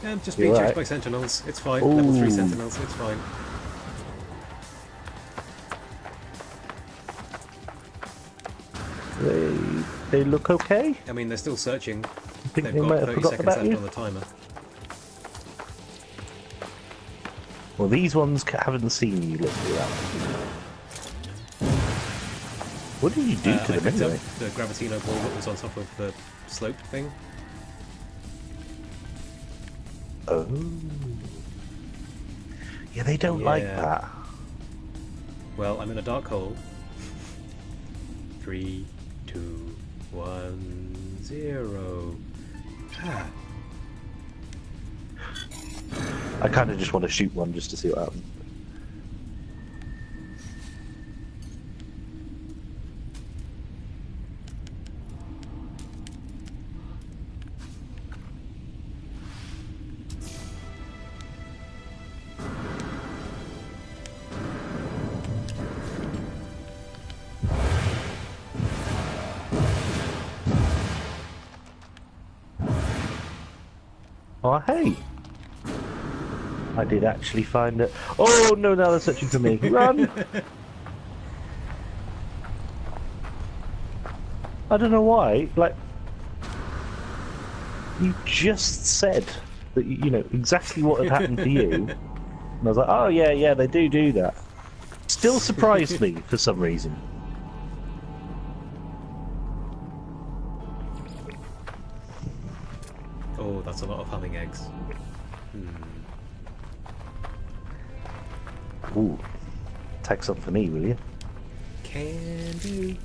I'm just being You're chased right. by Sentinels. It's fine. Ooh. Level 3 Sentinels. It's fine. They look okay. I mean, they're still searching. I think They've they got might have 30 forgotten seconds about left you. on the timer. Well, these ones haven't seen you look through that. What did you do to I them picked anyway? up the Gravitino ball that was on top of the slope thing. Oh. Yeah, they don't like Yeah. that. Well, I'm in a dark hole. 3, 2, 1, 0. Ah. I kind of just want to shoot one just to see what happens. Oh, hey! I did actually find it. Oh, no, now they're searching for me. Run! I don't know why. Like, you just said that, you know, exactly what had happened to you. And I was like, oh, yeah, they do that. Still surprised me for some reason. Oh, that's a lot of humming eggs. Ooh. Take some for me, will you? Candy.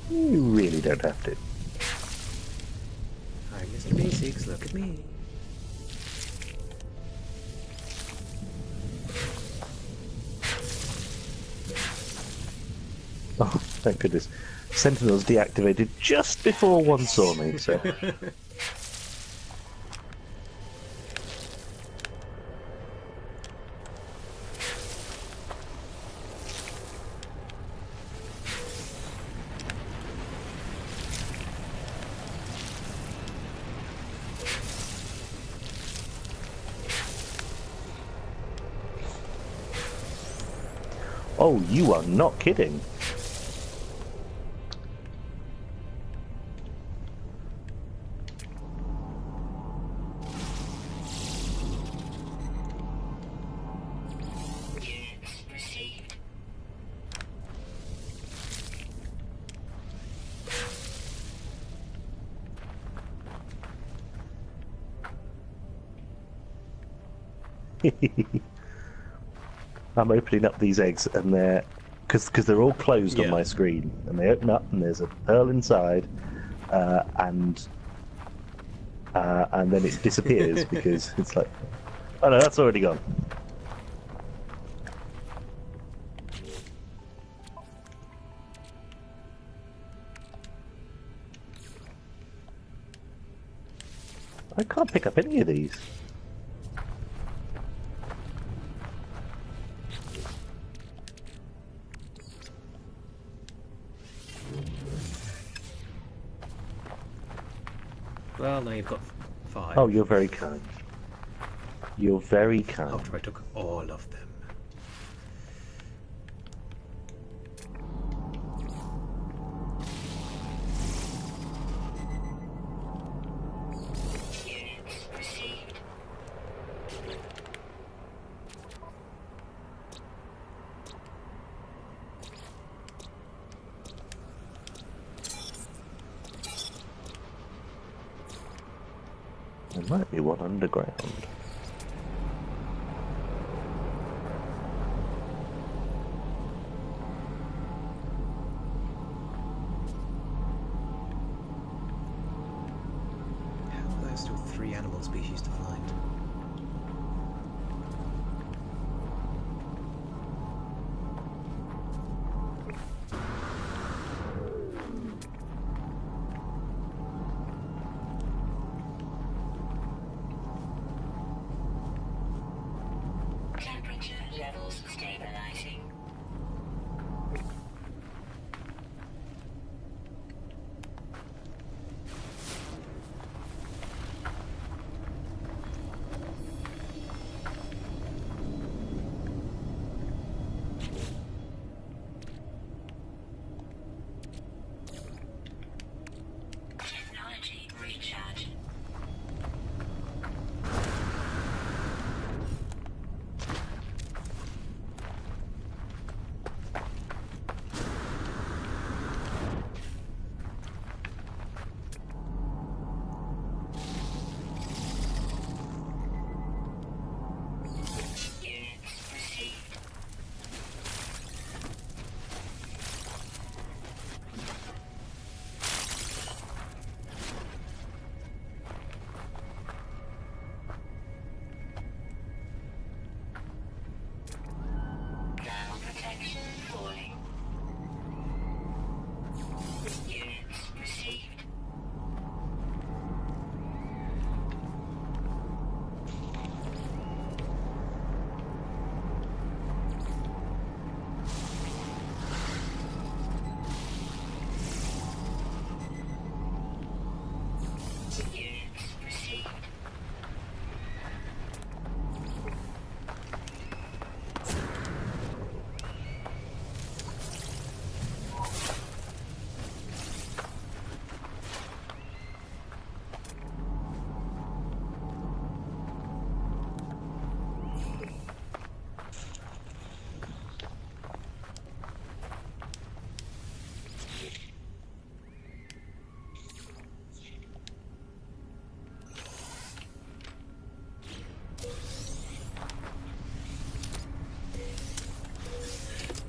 You really don't have to. I'm Mr. Basics, look at me. Oh, thank goodness. Sentinels deactivated just before one saw me, so... Oh, you are not kidding. Units received. I'm opening up these eggs and they're... Because they're all closed on Yeah. my screen. And they open up and there's a pearl inside. And then it disappears because it's like... Oh no, that's already gone. I can't pick up any of these. Well, now you've got 5. Oh, you're very kind. You're very kind. After I took all of them. Units received. There might be one underground. How are there still 3 animal species to find? Temperature levels stabilizing.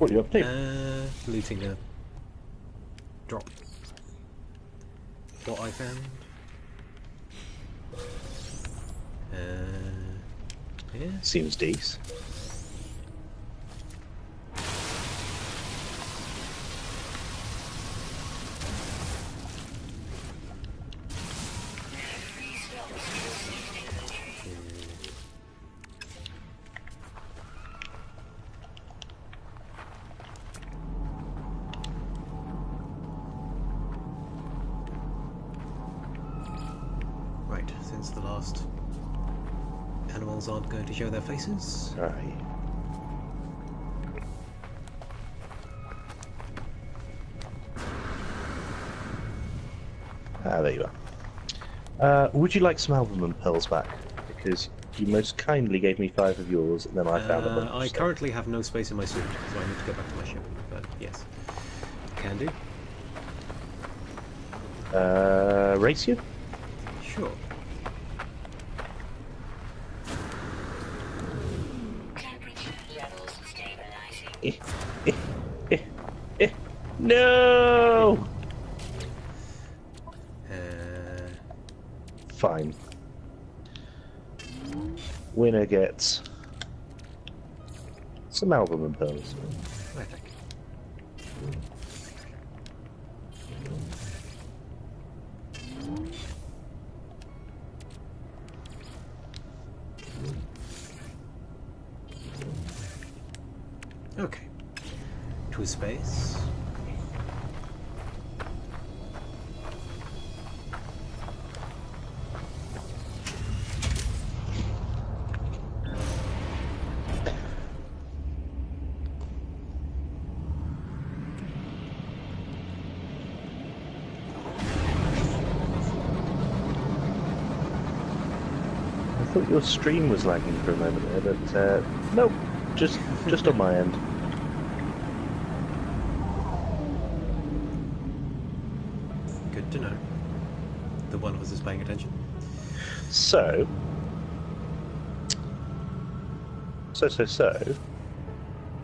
What are you up to? Looting a drop. What I found. Yeah. Seems decent. Right, since the last animals aren't going to show their faces. Right. Ah, there you are. Would you like some albumin pearls back? Because you most kindly gave me 5 of yours, and then I found a bunch. I so- currently have no space in my suit, so I need to go back to my ship. But yes, can do. Race you? Sure. Temperature levels stabilizing. No! Fine. Winner gets some albumin pearls. I think. Okay. To space. I thought your stream was lagging for a moment there, but nope, just on my end. Good to know. The one of us is paying attention. So,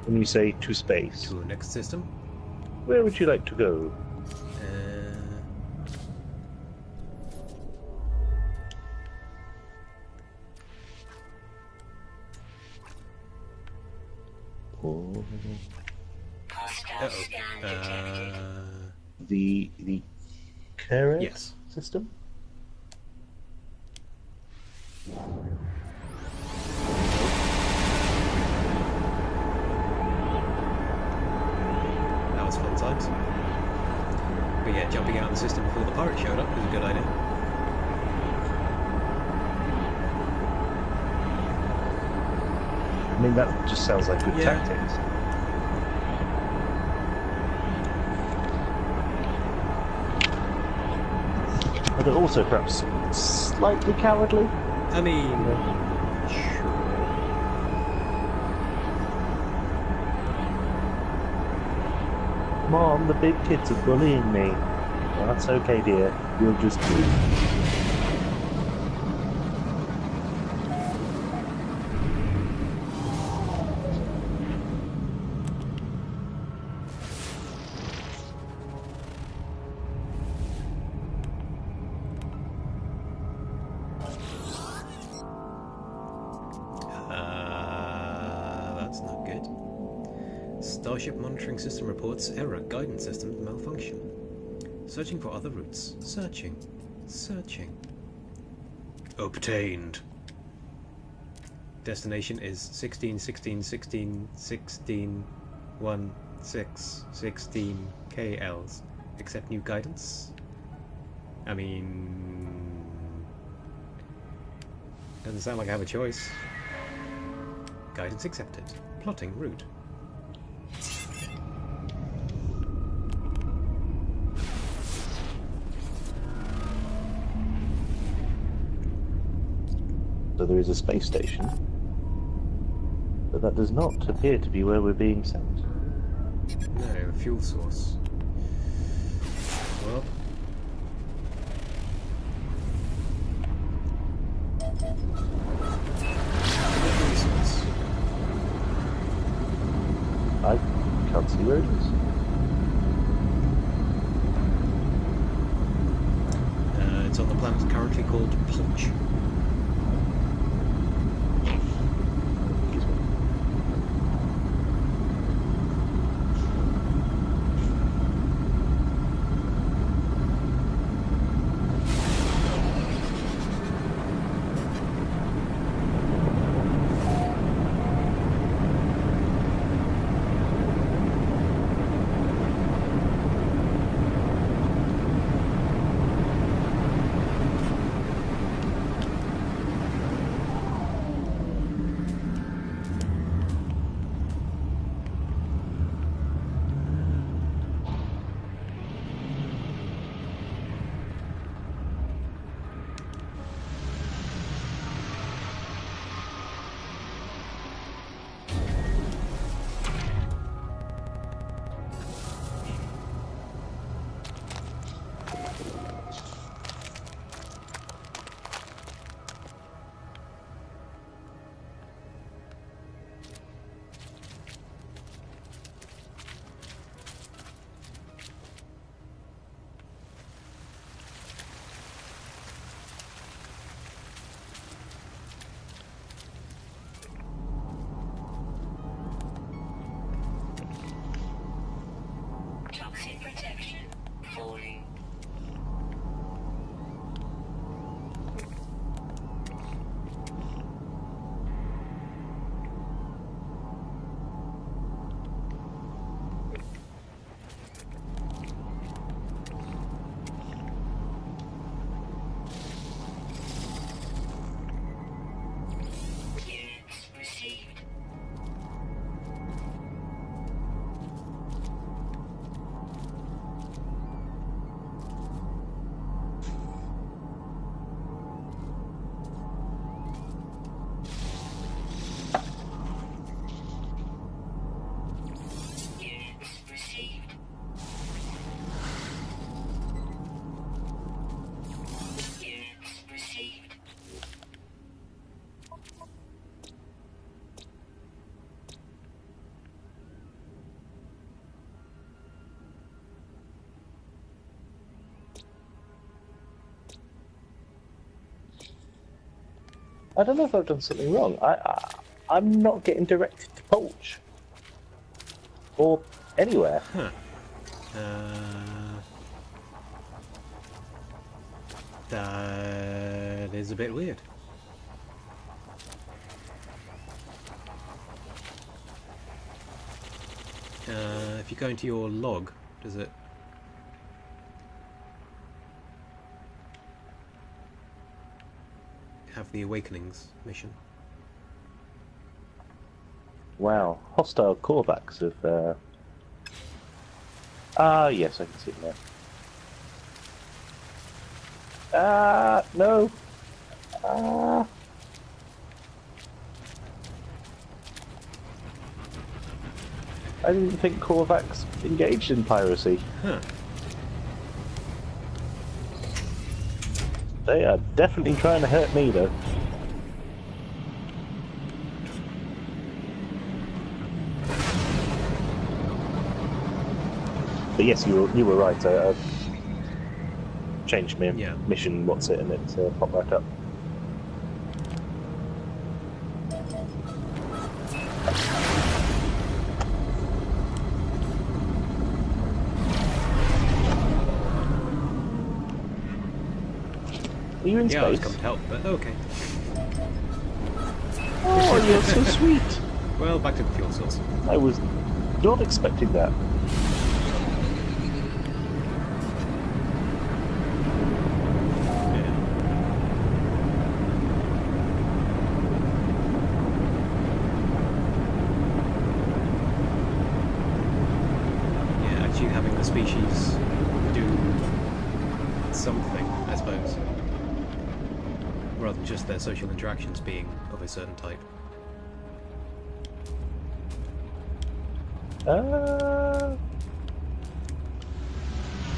when you say to space, To the next system. where would you like to go? Oh, Hostile scan detected. the Keres Yes. system? That was fun times. But yeah, jumping out of the system before the pirate showed up was a good idea. I mean, that just sounds like good Yeah. tactics. But also perhaps slightly cowardly. I mean, sure. Mom, the big kids are bullying me. Well, that's okay, dear. We'll just do. That's not good. Starship monitoring system reports error. Guidance system malfunction. Searching for other routes. Searching. Obtained. Destination is 16, 16, 16, 16, 1, 6, 16 KLs. Accept new guidance? I mean... Doesn't sound like I have a choice. Guidance accepted. Plotting route. So there is a space station, but that does not appear to be where we're being sent. No, fuel source. Well... resource. I can't see where it is. It's on the planet currently called Pulch. Excuse me. Toxin protection falling. Clearance received. Clearance received. Clearance received. I don't know if I've done something wrong. I'm not getting directed to Pulch. Or anywhere. Huh. That is a bit weird. If you go into your log, does it... have the Awakenings mission? Wow. Hostile callbacks of... yes, I can see it now. No. I didn't think Korvax engaged in piracy. Huh. They are definitely trying to hurt me, though. But yes, you were right. I changed my mission, what's it, and it popped right up. Are you in Yeah, I was space? coming to help, but okay. Oh, you're so sweet. Well, back to the fuel source. I was not expecting that. Yeah, actually having the species do something, I suppose, rather than just their social interactions being of a certain type.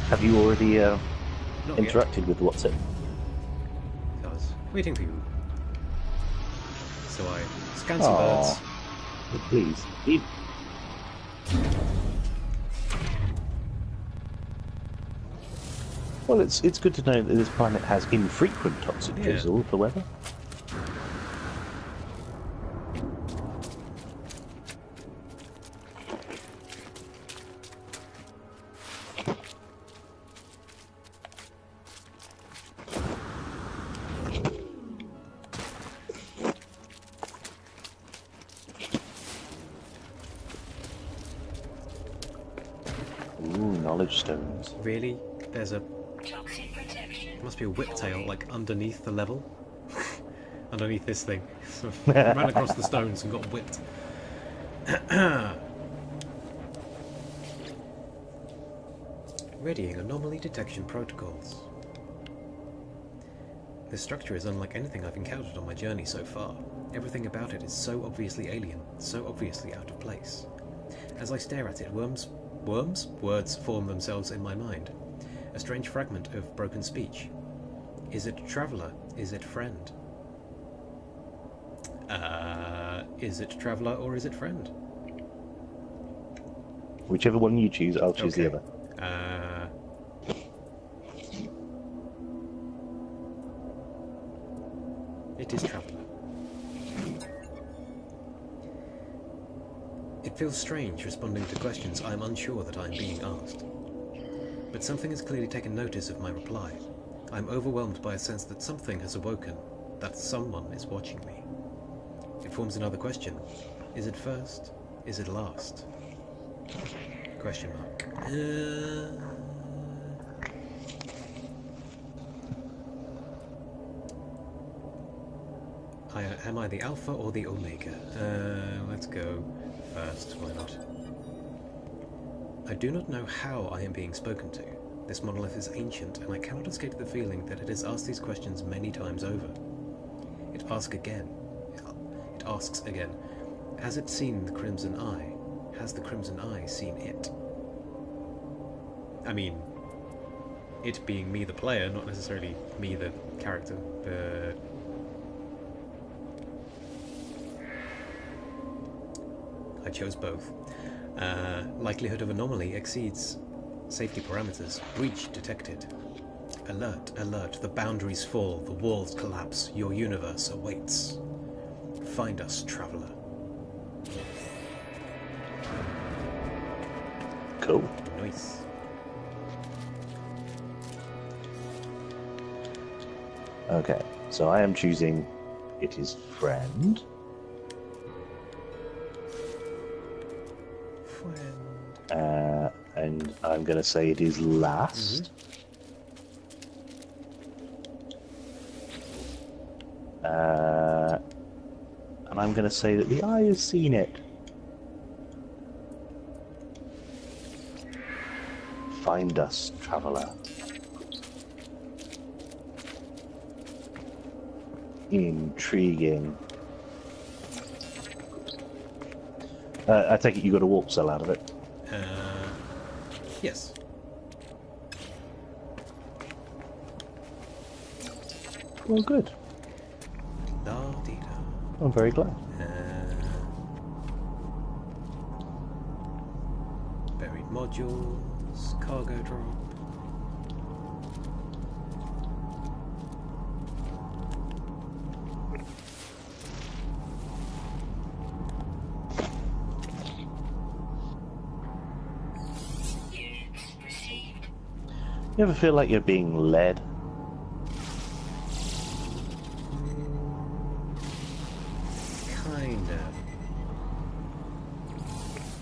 Have you already Not interacted with what's it? yet. I was waiting for you. So I scanned some Aw. birds. Please. Well, it's good to know that this planet has infrequent toxic Yeah. drizzle for weather. Ooh, knowledge stones. Really? There's a... Toxic protection. There must be a whiptail, like, underneath the level. Underneath this thing. So ran across the stones and got whipped. Readying anomaly detection protocols. This structure is unlike anything I've encountered on my journey so far. Everything about it is so obviously alien, so obviously out of place. As I stare at it, words form themselves in my mind. A strange fragment of broken speech. Is it traveller? Is it friend? Is it traveller or is it friend? Whichever one you choose, I'll choose the Okay. other. It is traveller. It feels strange responding to questions I am unsure that I am being asked. But something has clearly taken notice of my reply. I am overwhelmed by a sense that something has awoken, that someone is watching me. It forms another question. Is it first? Is it last? Question mark. Am I the Alpha or the Omega? Let's go first, why not? I do not know how I am being spoken to. This monolith is ancient, and I cannot escape the feeling that it has asked these questions many times over. It asks again. Has it seen the Crimson Eye? Has the Crimson Eye seen it? I mean, it being me the player, not necessarily me the character, but... I chose both. Likelihood of anomaly exceeds safety parameters. Breach detected. Alert, alert, the boundaries fall, the walls collapse, your universe awaits. Find us, traveller. Cool. Nice. Okay, so I am choosing it is friend. And I'm going to say it is last. And I'm going to say that the eye has seen it. Find us, traveller. Intriguing. I take it you got a warp cell out of it. Yes. Well, good. La-dee-da. I'm very glad. Buried modules, cargo drop. Units received. You ever feel like you're being led? Kinda.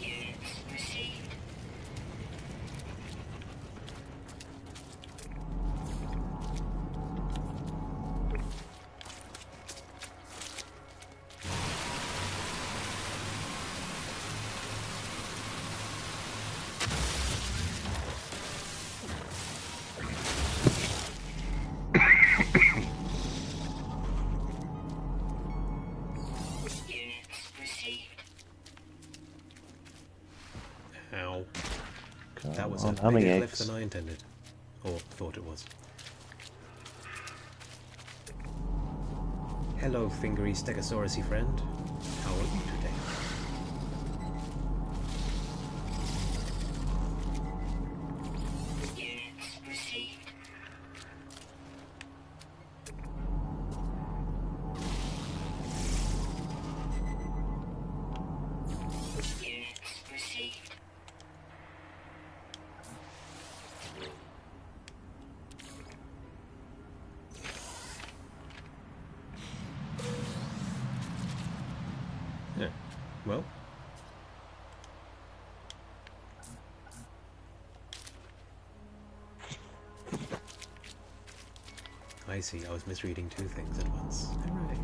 Units received. Units received. Ow. Come That was on, a humming bigger cliff eggs. than I intended. Or thought it was. Hello, fingery stegosaurusy friend. How are you today? I see. I was misreading two things at once. Hooray.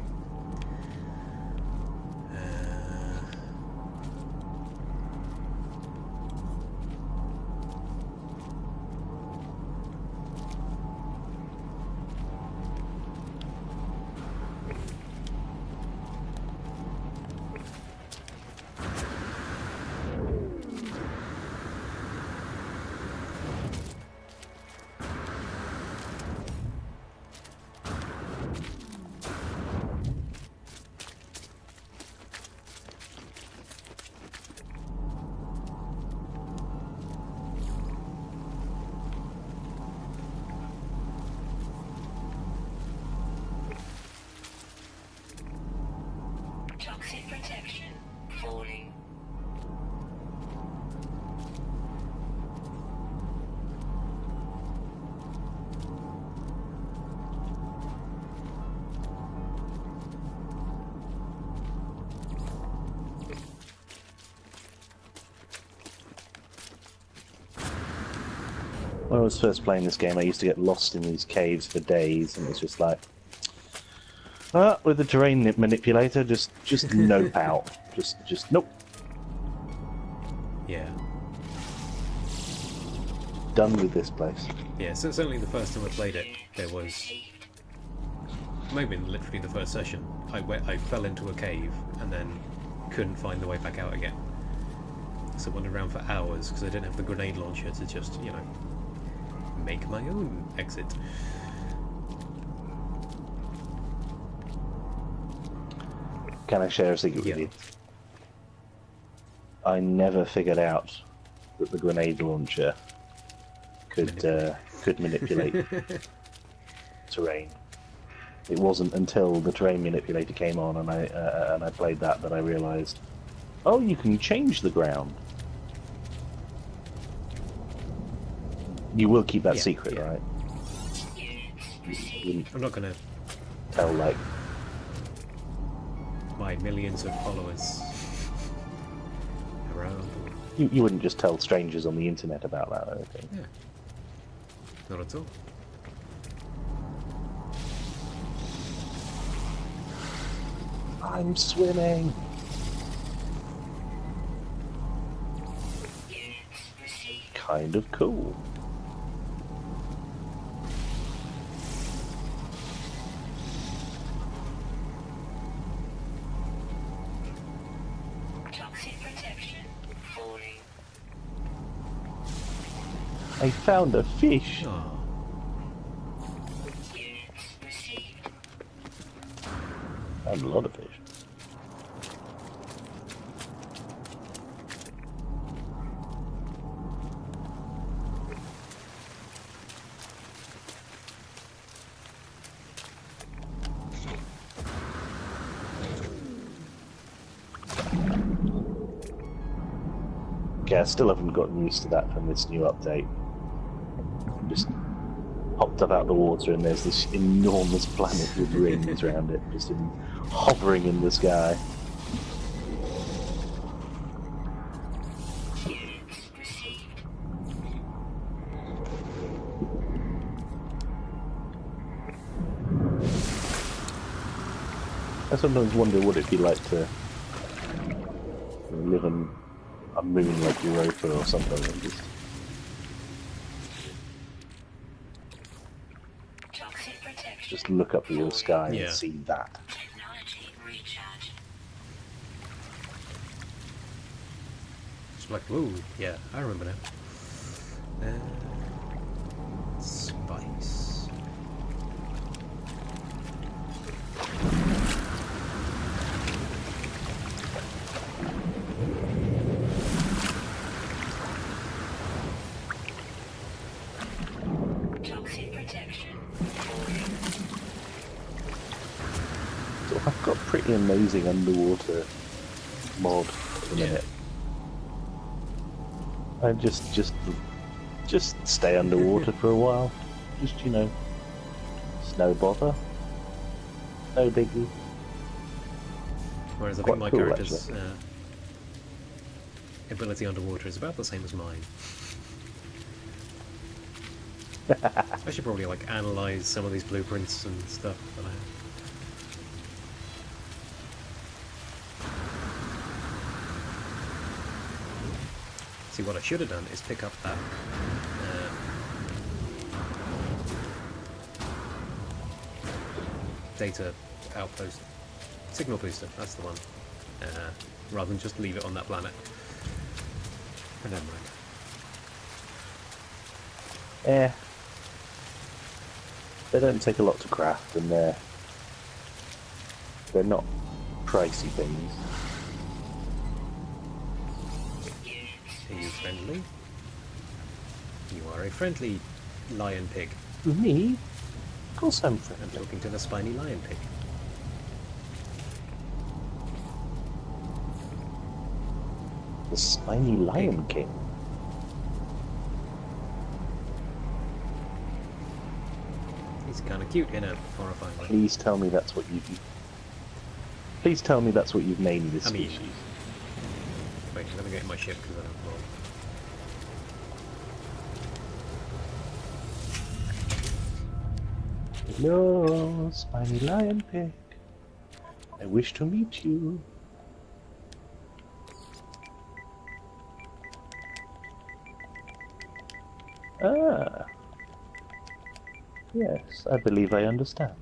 Toxic protection falling. When I was first playing this game, I used to get lost in these caves for days, and it's just like, with the terrain manipulator, just nope out, just nope, Yeah. done with this place. Yeah, so certainly the first time I played it, there was... maybe literally the first session, I fell into a cave and then couldn't find the way back out again. So I wandered around for hours because I didn't have the grenade launcher to just, you know, make my own exit. Can I share a secret Yeah. with you? I never figured out that the grenade launcher could manipulate terrain. It wasn't until the terrain manipulator came on and I played that I realised, oh, you can change the ground. You will keep that Yeah, secret, yeah. right? You wouldn't I'm not gonna... tell, like, my millions of followers around the world. you wouldn't just tell strangers on the internet about that, I don't think. Yeah. Not at all. I'm swimming. Units received. Kind of cool. Toxic protection falling. I found a fish. Oh, Units received. Found a lot of fish. Okay, I still haven't gotten used to that from this new update. Just popped up out of the water and there's this enormous planet with rings around it, just hovering in the sky. Units received. I sometimes wonder what it'd be like to live on a moon like Europa or something and just Toxic protection. just look up at your sky Yeah. and see that. Technology recharge. it's like, whoa, yeah, I remember now. Spice. Toxic protection falling. So I've got pretty amazing underwater mod at the Yeah. minute. I just stay underwater for a while. Just, you know, it's no bother. No biggie. Whereas I Quite think my cool, character's ability underwater is about the same as mine. I should probably like analyze some of these blueprints and stuff that I have. See, what I should have done is pick up that data outpost signal booster. That's the one. Rather than just leave it on that planet. But never mind. Eh. They don't take a lot to craft, and they're not pricey things. Are you friendly? You are a friendly lion pig. Me? Of course I'm I'm friendly. talking to the spiny lion pig. The spiny Lion King. He's kind of cute in a horrifying way. Please tell me that's what you've. Please tell me that's what you've named this I mean- species. Wait, let me get in my ship because I don't know. Hello, spiny lion pig. I wish to meet you. Ah. Yes, I believe I understand.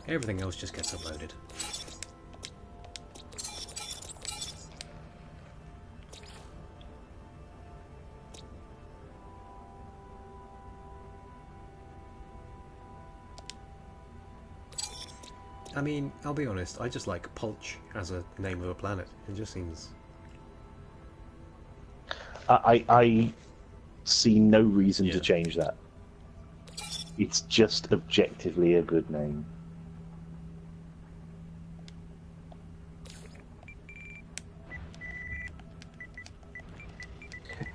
Everything else just gets uploaded. I mean, I'll be honest, I just like Pulch as a name of a planet. It just seems... I see no reason to Yeah. change that. It's just objectively a good name.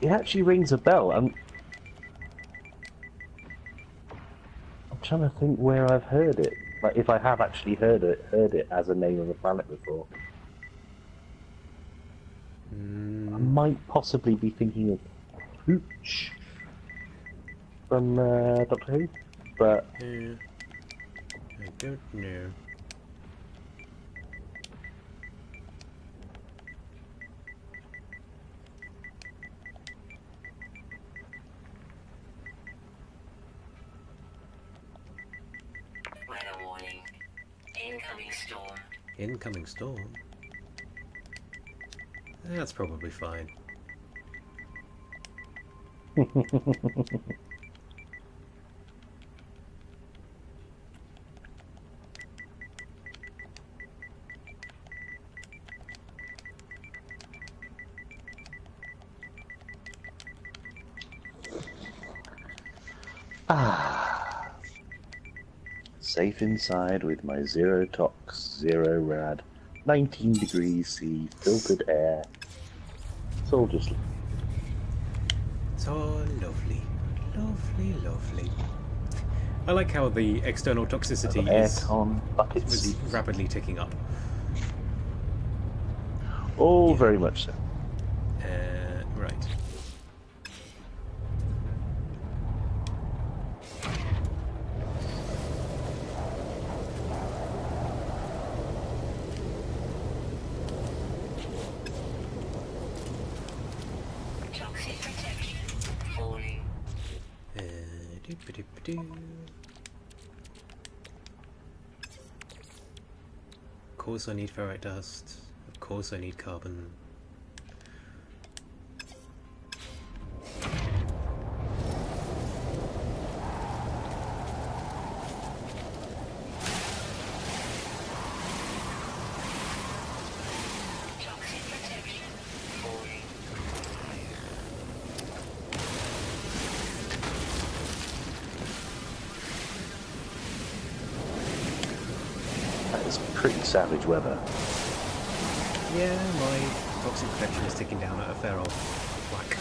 It actually rings a bell. I'm trying to think where I've heard it. Like if I have actually heard it as a name of a planet before. I might possibly be thinking of Pooch from Doctor Who, but I don't know. Weather warning. Incoming storm. Incoming storm? That's probably fine. safe inside with my zero tox, zero rad, 19 degrees C, filtered air. It's all just It's all lovely. Lovely, lovely. I like how the external toxicity is aircon, bucket was seats. rapidly ticking up. All very much so. Right. Toxic protection. Falling. Doop-a-doop-a-doo. Of course I need ferrite dust. Of course I need carbon. Toxic protection. Falling. That is pretty savage weather. Yeah, my toxic protection is ticking down at a fair old whack.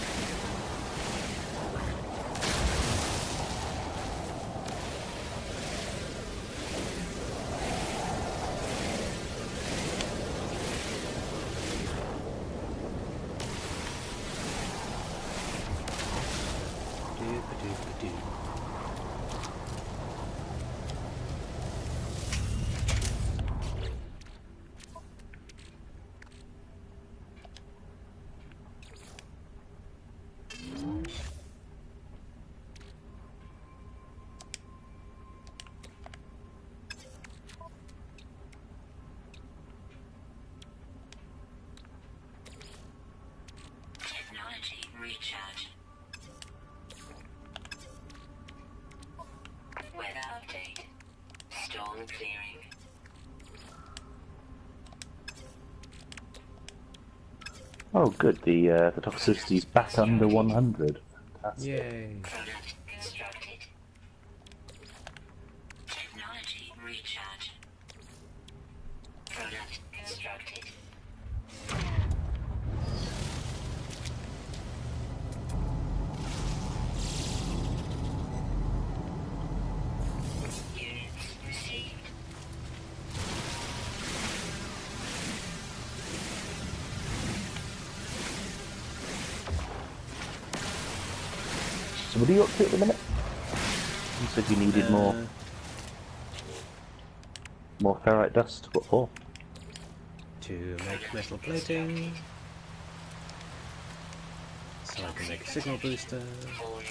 On clearing. Oh, good. The toxicity's back under 100. Fantastic. Yay! Product constructed. Technology recharge. Product constructed. Units received. So what are you up to at the minute? You said you needed more ferrite dust. What for? To make metal plating, so I can make a signal booster. Falling.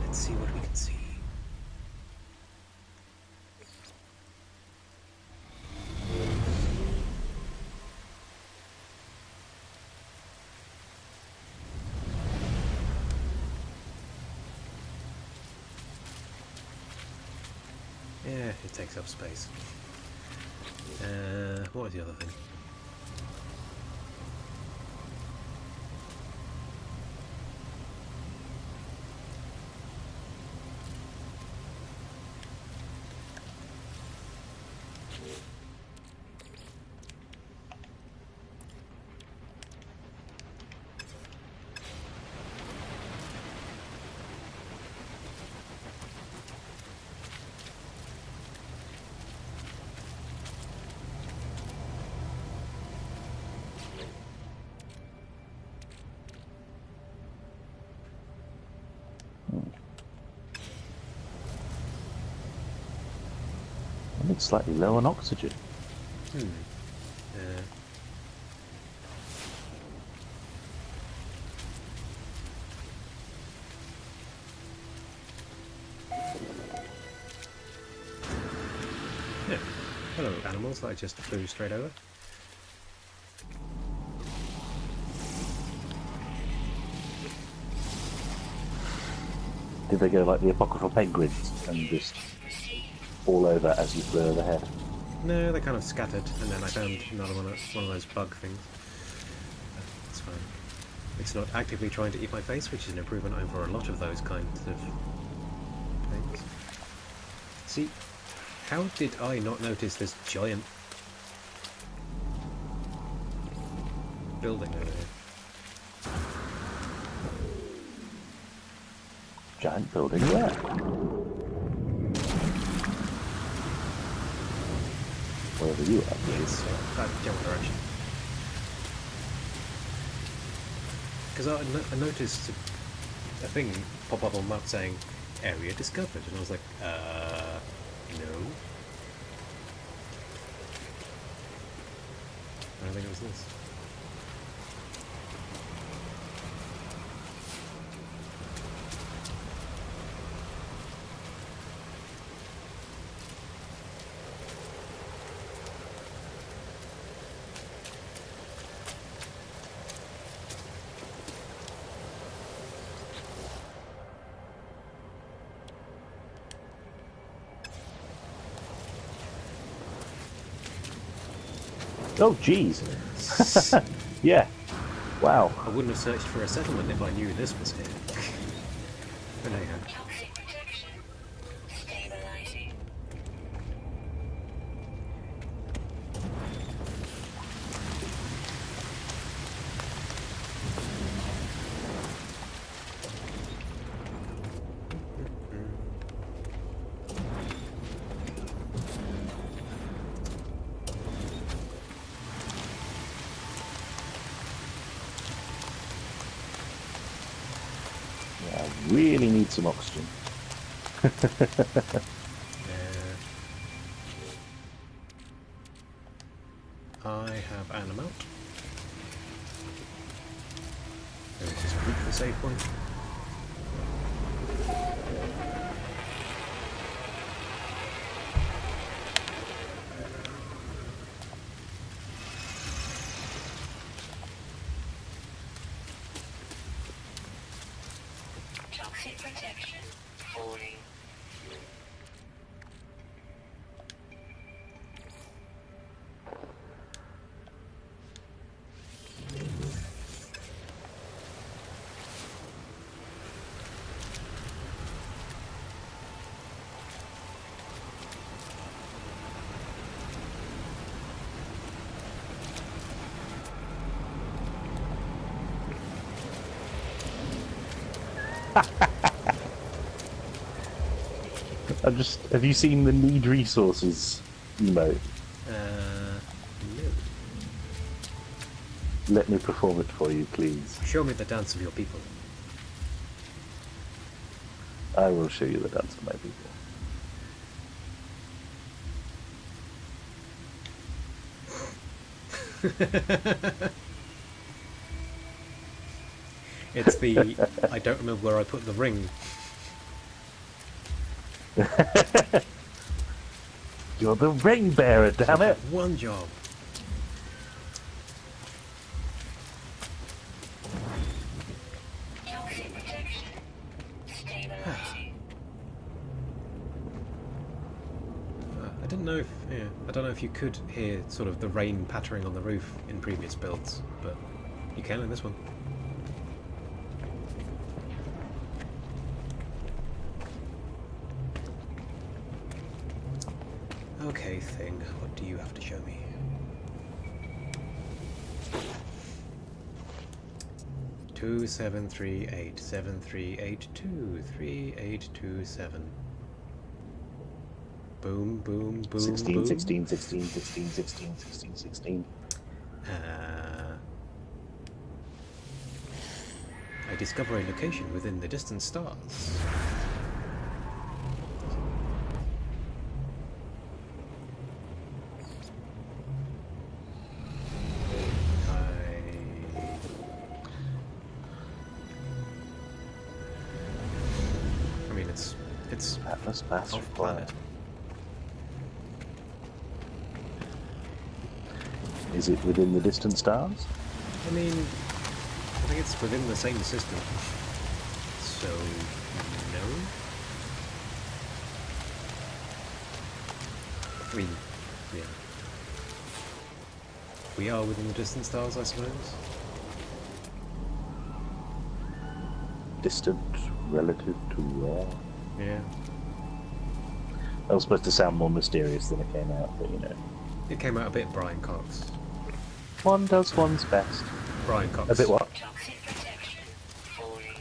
Let's see what we can see. Yeah, it takes up space. What was the other thing? I need slightly low on oxygen. Uh, yeah. Hello, animals that I just flew straight over. Did they go like the apocryphal penguins and just fall over as you flew overhead? No, they kind of scattered, and then I found another one of those bug things. It's fine. It's not actively trying to eat my face, which is an improvement over a lot of those kinds of things. See, how did I not notice this giant building over here? Giant building where? Wherever you are. It's that general direction. Because I noticed a thing pop up on the map saying area discovered, and I was like, no. I don't think it was this. Oh, jeez. Yeah. Wow. I wouldn't have searched for a settlement if I knew this was here. But anyhow. Toxic protection. Stabilizing. Yeah, I really need some oxygen. I have an amount. save point. Toxic protection falling. Have you seen the need resources emote? No. Let me perform it for you, please. Show me the dance of your people. I will show you the dance of my people. It's the I don't remember where I put the ring. You're the ring bearer, damn it! One job. Toxic protection stabilizing. I didn't know if I don't know if you could hear sort of the rain pattering on the roof in previous builds, but you can in this one. Okay, thing, what do you have to show me? Two 738 7382 3827. Boom, boom, boom, 16, boom. 16, 16, 16, 16, 16, 16. I discover a location within the distant stars. I mean, it's Atlas pass off required. planet. Is it within the distant stars? I mean, I think it's within the same system. So, no? I mean, yeah. We are within the distant stars, I suppose. Distant relative to where? Yeah. That was supposed to sound more mysterious than it came out, but you know. It came out a bit Brian Cox. One does one's best. Brian Cox. A bit what? Toxic protection falling.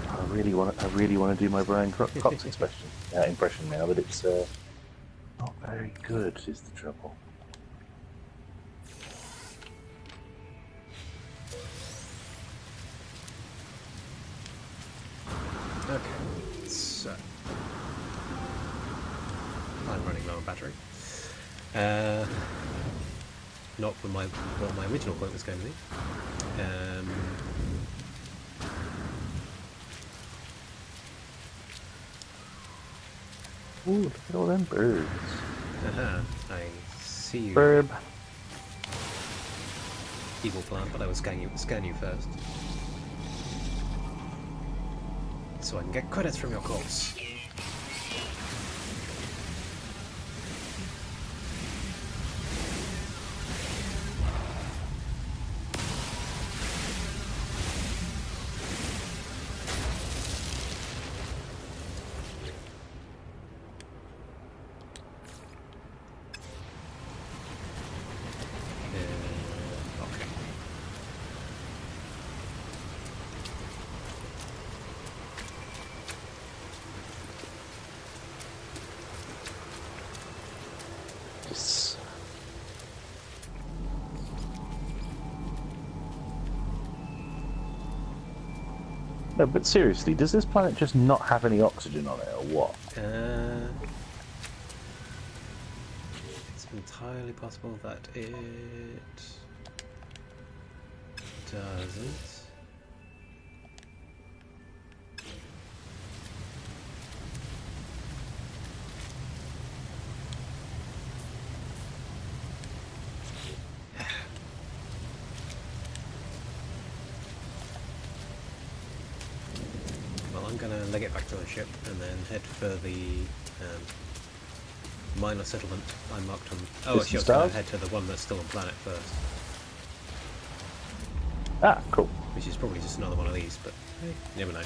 I really want to do my Brian Cox impression now, but it's not very good. Is the trouble? Okay, so I'm running low on battery. Not what my original point was going to be. Ooh, look at all them birds. I see you, Burb. evil plant, but I will scan you first. So I can get credits from your corpse. Okay. Yes. No, but seriously, does this planet just not have any oxygen on it, or what? It's entirely possible that it doesn't. Well, I'm gonna leg it back to the ship and then head for the minor settlement I marked on. Oh, actually, I was gonna head to the one that's still on planet first, Ah, cool. which is probably just another one of these, but hey, you never know.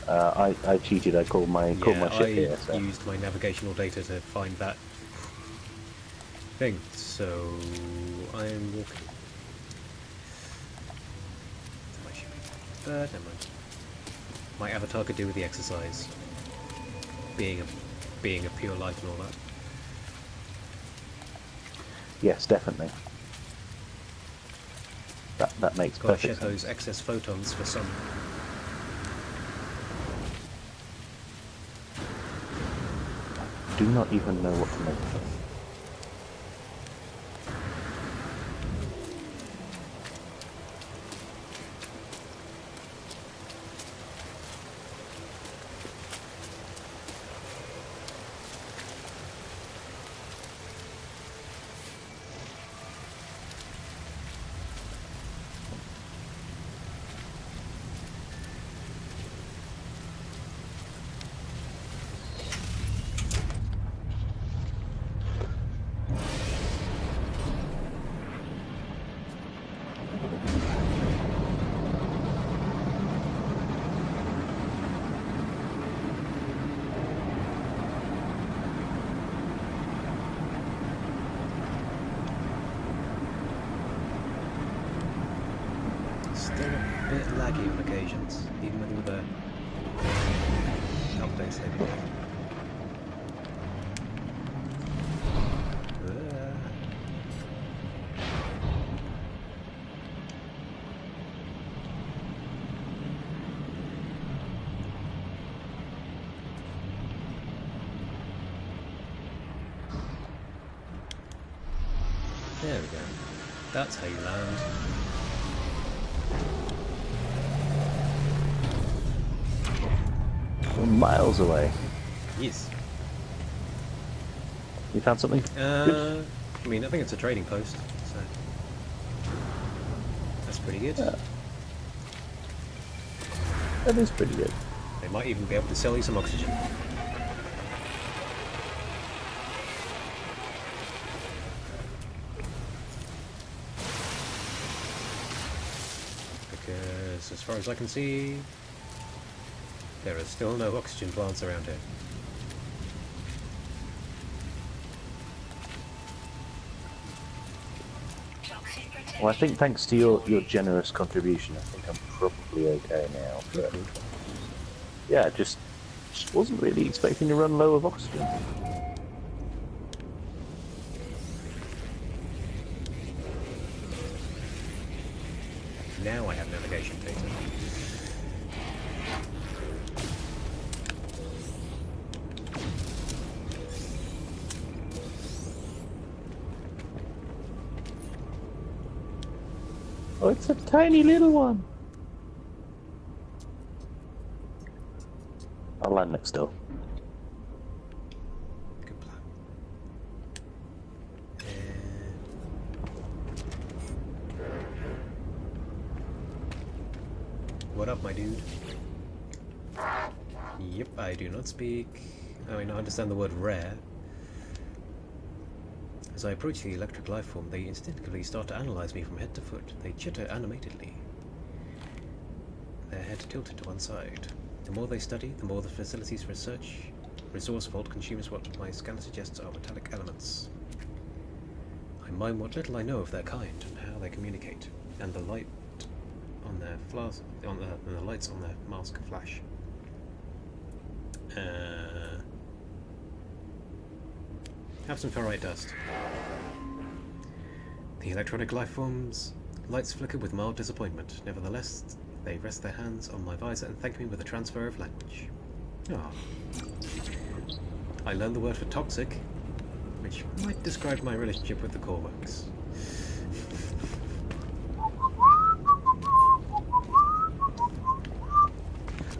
I cheated. I called my ship I here. So. used my navigational data to find that thing, so I'm walking. My ship. Never mind. My avatar could do with the exercise, being a pure light and all that. Yes, definitely. That makes Gotta perfect shed sense. those excess photons for sun. Do not even know what to make of them. Still a bit laggy on occasions, even with all the updates they've been doing. There we go. That's how you land. We're miles away. Yes. You found something? Good? I mean, I think it's a trading post, so that's pretty good. Yeah. That is pretty good. They might even be able to sell you some oxygen. Because, as far as I can see, there are still no oxygen plants around here. Toxic protection. Well, I think thanks to your generous contribution, I think I'm probably okay now. But yeah, just wasn't really expecting to run low of oxygen. Now I have navigation data. Oh, it's a tiny little one. I'll land next door. Good plan. What up, my dude? Yep, I do not speak. I mean, I understand the word rare. As I approach the electric life form, they instinctively start to analyze me from head to foot. They chitter animatedly, their head tilted to one side. The more they study, the more the facility's resource vault consumes what my scanner suggests are metallic elements. I mine what little I know of their kind and how they communicate, and the light on their and the lights on their mask flash. Have some ferrite dust. The electronic life forms lights flicker with mild disappointment. Nevertheless, they rest their hands on my visor and thank me with a transfer of language. Ah. I learned the word for toxic, which might describe my relationship with the Korvax.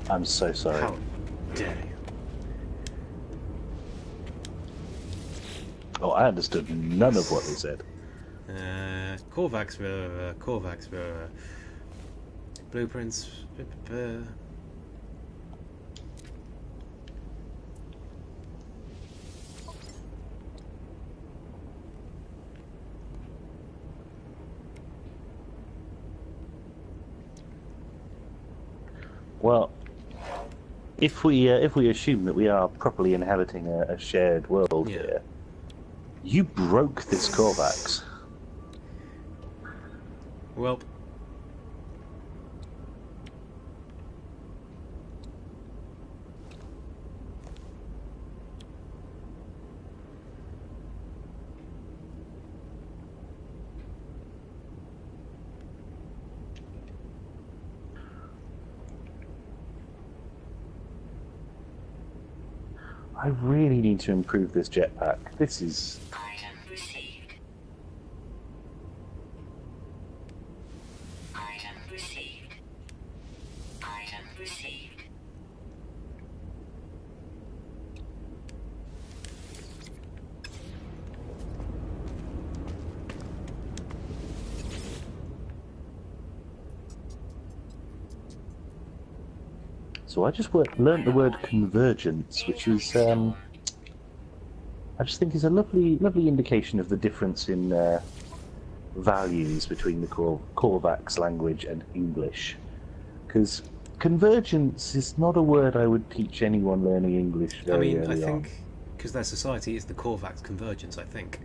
I'm so sorry. How dare you? Oh, I understood none of what they said. Korvax, blueprints. Well, if we assume that we are properly inhabiting a shared world Yeah. here, you broke this Korvax. Well, I really need to improve this jetpack. This is... Item received. Item received. Item received. So I just learnt the word convergence, which is, I just think is a lovely indication of the difference in values between the Korvax language and English. Because convergence is not a word I would teach anyone learning English I very mean, I early on. think because their society is the Korvax convergence, I think.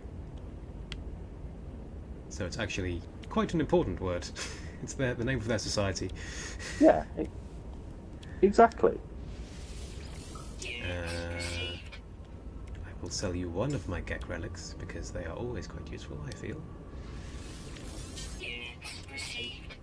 So it's actually quite an important word. It's the name of their society. Yeah, exactly. I will sell you one of my Gek relics because they are always quite useful, I feel. Units received.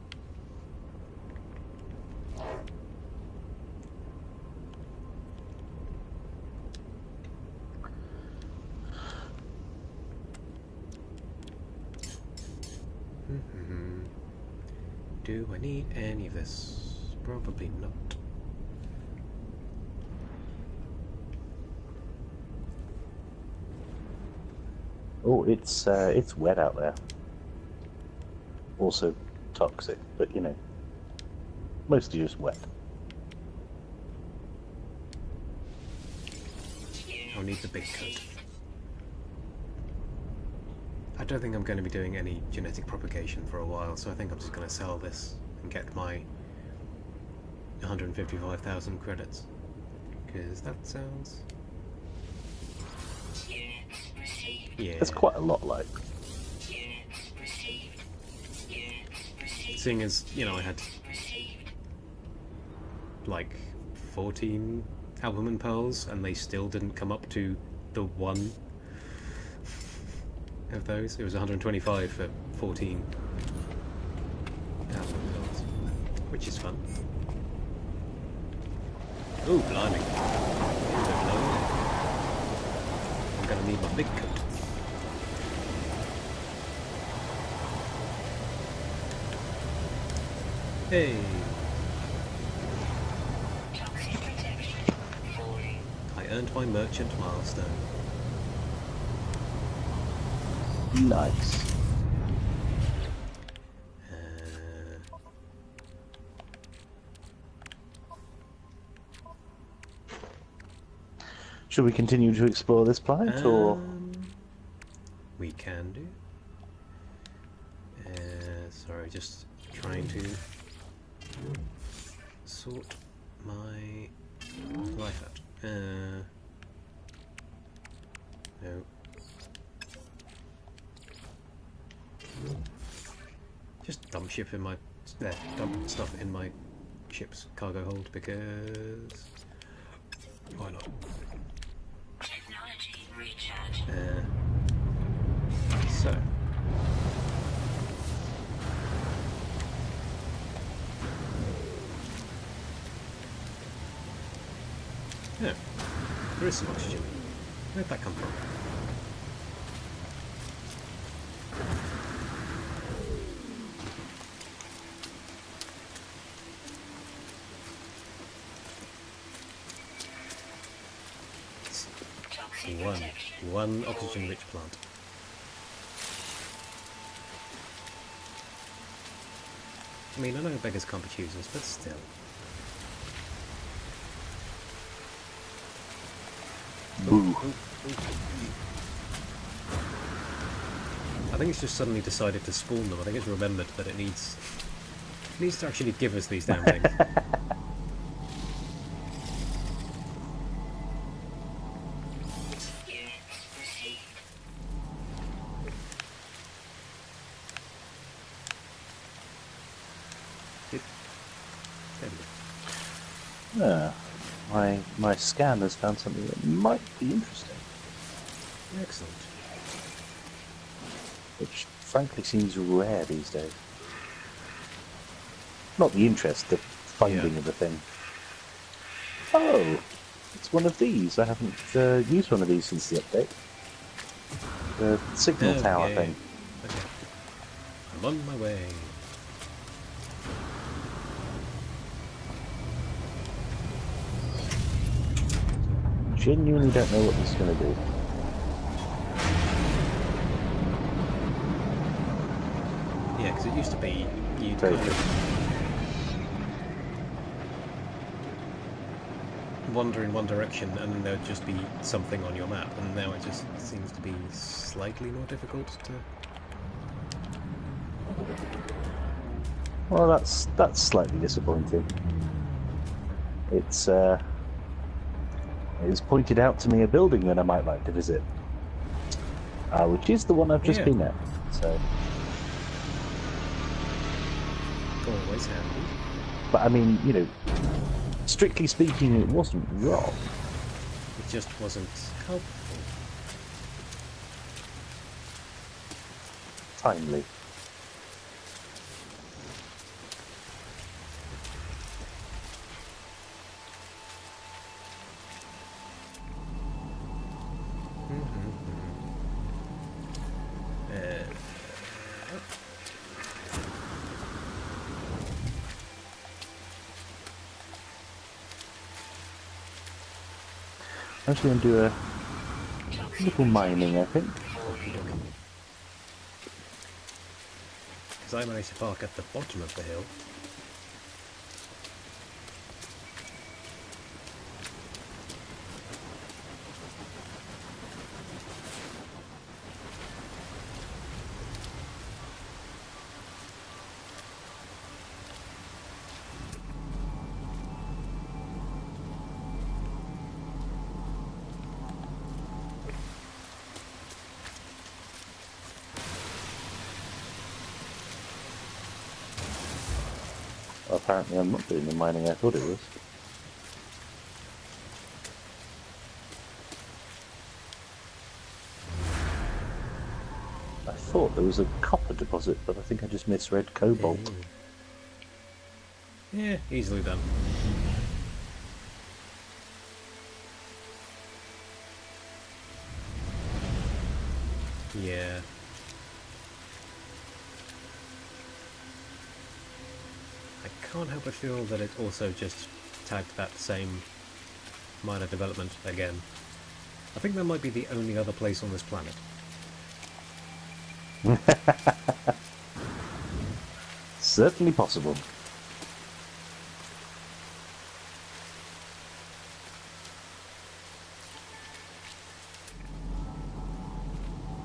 Do I need any of this? Probably not. Oh, it's wet out there. Also toxic, but you know, mostly just wet. I'll need the big coat. I don't think I'm going to be doing any genetic propagation for a while, so I think I'm just going to sell this and get my 155,000 credits. Because that sounds... Units received. Yeah. It's quite a lot, like. Units received. Units received. Seeing as, you know, I had Received. like 14 albumin pearls and they still didn't come up to the one of those. It was 125 for 14 albumin pearls, which is fun. Oh, blimey. I'm gonna need my big coat. Hey! Toxic protection. Falling. I earned my merchant milestone. Nice. Should we continue to explore this planet, or...? We can do. Sorry, just trying to sort my life out. No. Just dump ship in my dump stuff in my ship's cargo hold because why not? Technology recharge. So. Yeah, there is some oxygen. Where'd that come from? Toxic One. protection. One oxygen-rich plant. I mean, I know beggars can't be choosers, but still. Boo. I think it's just suddenly decided to spawn them. I think it's remembered that it needs to actually give us these damn things. Units received. There we go. My scan has found something that might be interesting, Excellent. which frankly seems rare these days. Not the interest, the finding Yeah. of the thing. Oh, it's one of these. I haven't used one of these since the update. The signal tower Okay. thing. Okay. I'm on my way. Genuinely don't know what this is going to do. Yeah, because it used to be you'd Very kind of wander in one direction and then there'd just be something on your map, and now it just seems to be slightly more difficult to... Well, that's slightly disappointing. It's pointed out to me a building that I might like to visit, which is the one I've just Yeah. been at. So, Always handy. but I mean, you know, strictly speaking, it wasn't wrong. It just wasn't helpful. Timely. I'm just going to do a little mining, I think. Because I managed to park at the bottom of the hill. Well, apparently I'm not doing the mining I thought it was. I thought there was a copper deposit, but I think I just misread cobalt. Yeah, easily done. Yeah. I can't help but feel that it also just tagged that same minor development again. I think that might be the only other place on this planet. Certainly possible.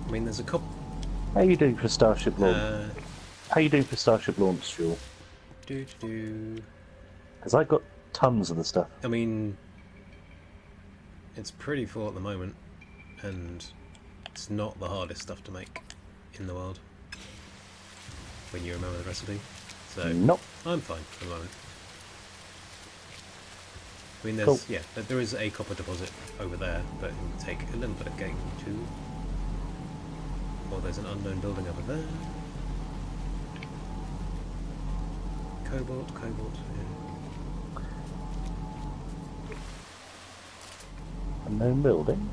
I mean, there's a couple... How are you doing for Starship Launch? How are you doing for Starship Launch, Jewel? Because I got tons of the stuff. I mean, it's pretty full at the moment, and it's not the hardest stuff to make in the world when you remember the recipe. So Nope. I'm fine for the moment. I mean, there's Cool. yeah, there is a copper deposit over there, but it will take a little bit of getting to. Or there's an unknown building over there. Cobalt. Yeah. Unknown building.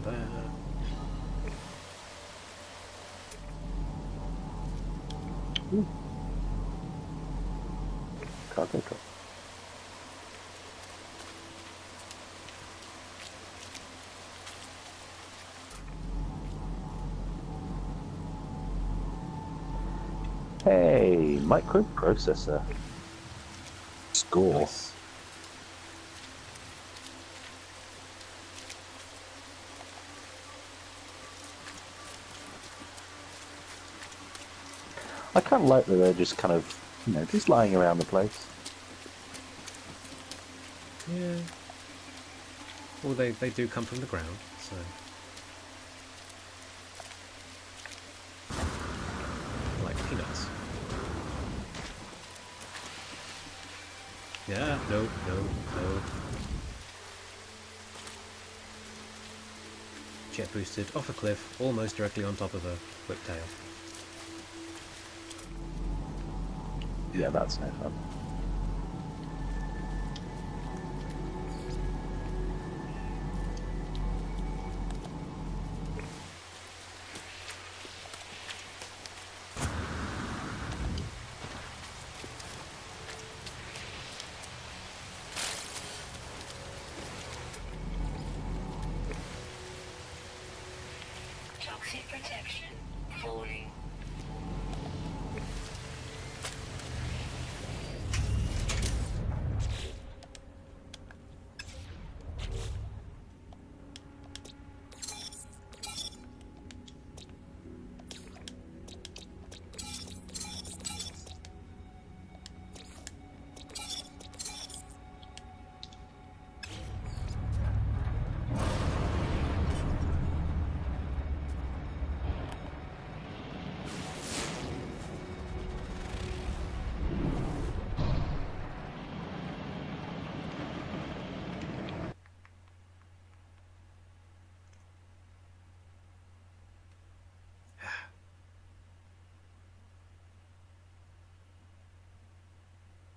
there. Ooh. Cargo drop. Hey, microprocessor. Score. Nice. I kind of like that they're just kind of, just lying around the place. Yeah. Well, they do come from the ground, so... Like peanuts. Yeah, no. Jet boosted, off a cliff, almost directly on top of a whiptail. Yeah, that's no fun. Toxic protection. Falling.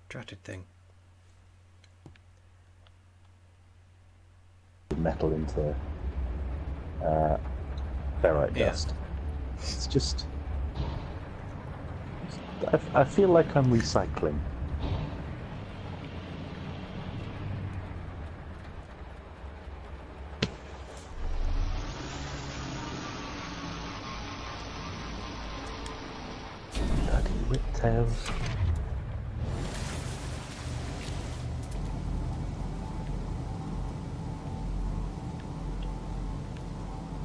Dratted thing. Metal into ferrite Yeah. dust. It's just... I feel like I'm recycling. Bloody whiptails.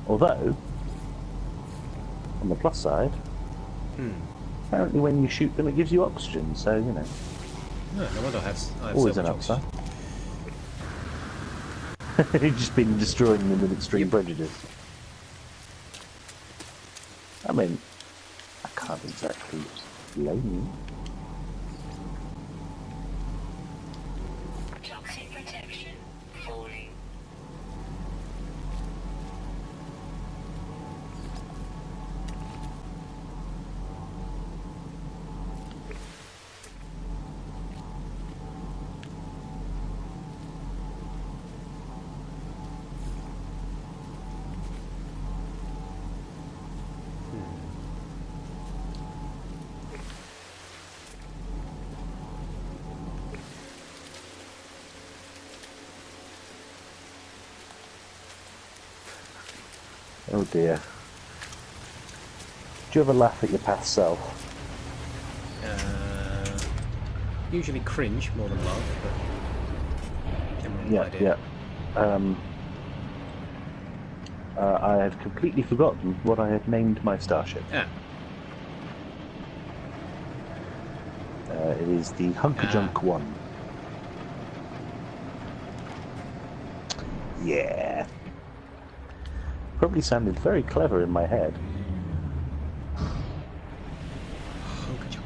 Although, on the plus side, apparently when you shoot them it gives you oxygen, so, No wonder I have always so an much upside. oxygen. You've just been destroying them with extreme prejudice. I mean, I can't exactly blame you. Toxic protection. Falling. Oh dear. Do you ever laugh at your past self? Usually cringe more than laugh, but general Yeah, idea. yeah. I had completely forgotten what I had named my starship. Ah, It is the Hunker-Junk 1. Yeah. Probably sounded very clever in my head. Hunker-Junk.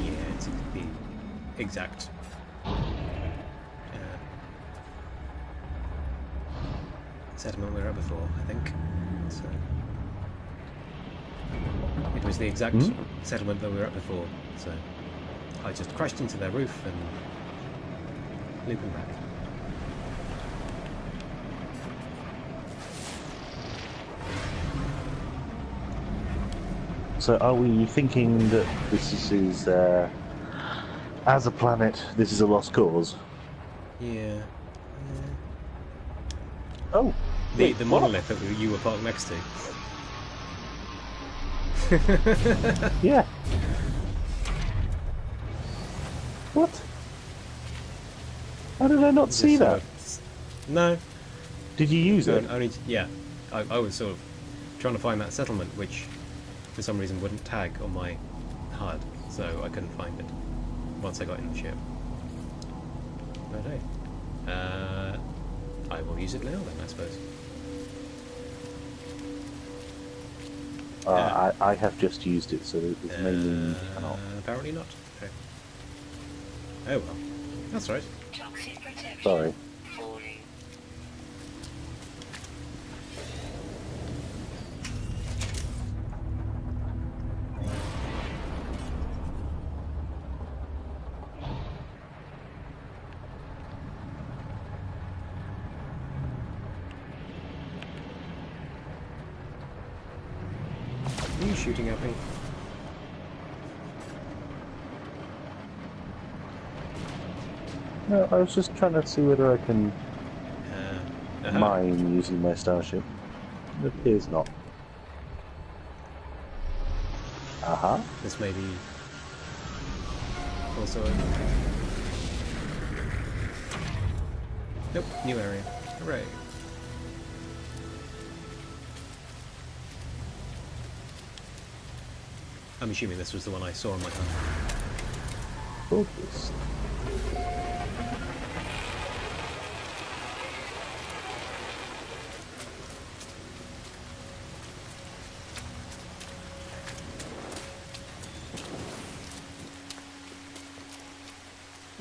Yeah, to be exact. settlement we were at before, I think. So it was the exact settlement that we were at before, so I just crashed into their roof and looping back. So are we thinking that this is as a planet, this is a lost cause? Yeah. Oh, The wait, the what? monolith that you were parked next to. Yeah. What? How did I not Just see sort that? of- No. Did you use it? Only, yeah. I was sort of trying to find that settlement, which for some reason wouldn't tag on my HUD, so I couldn't find it once I got in the ship. But hey, I will use it now then, I suppose. I have just used it, so there's no meaning you cannot. Apparently not. Okay. Oh well, that's right. Toxic protection. Sorry. Falling. Are you shooting at me? No, I was just trying to see whether I can Uh-huh. mine using my starship. It appears not. Aha. This may be also a... Nope, new area. Hooray. I'm assuming this was the one I saw on my HUD. Gorgeous.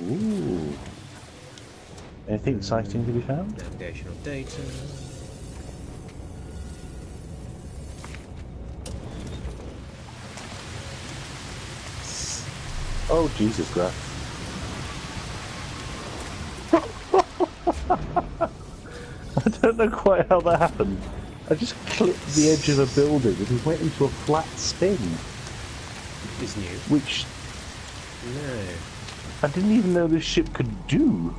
Ooh. Anything exciting to be found? Navigational data. Oh, Jesus Christ. I don't know quite how that happened. I just clipped the edge of a building and it went into a flat spin, Is new. which No. I didn't even know this ship could do.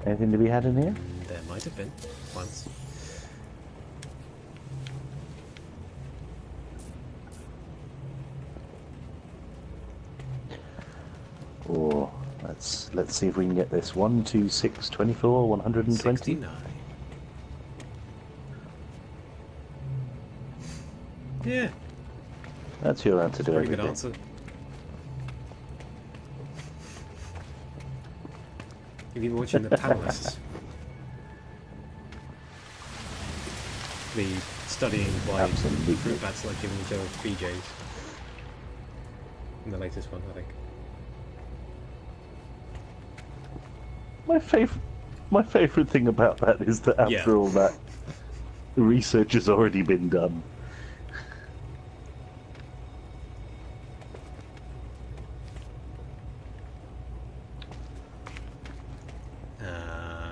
Anything to be had in here? There might have been once. Or let's see if we can get this. 1, 2, 6, 24, 120. 69. Yeah, That's your answer to pretty everything. good answer. Have you been watching the panelists? The studying why Absolutely. fruit bats like giving each other BJs. In the latest one, I think. My favorite thing about that is that after Yeah. all that, the research has already been done.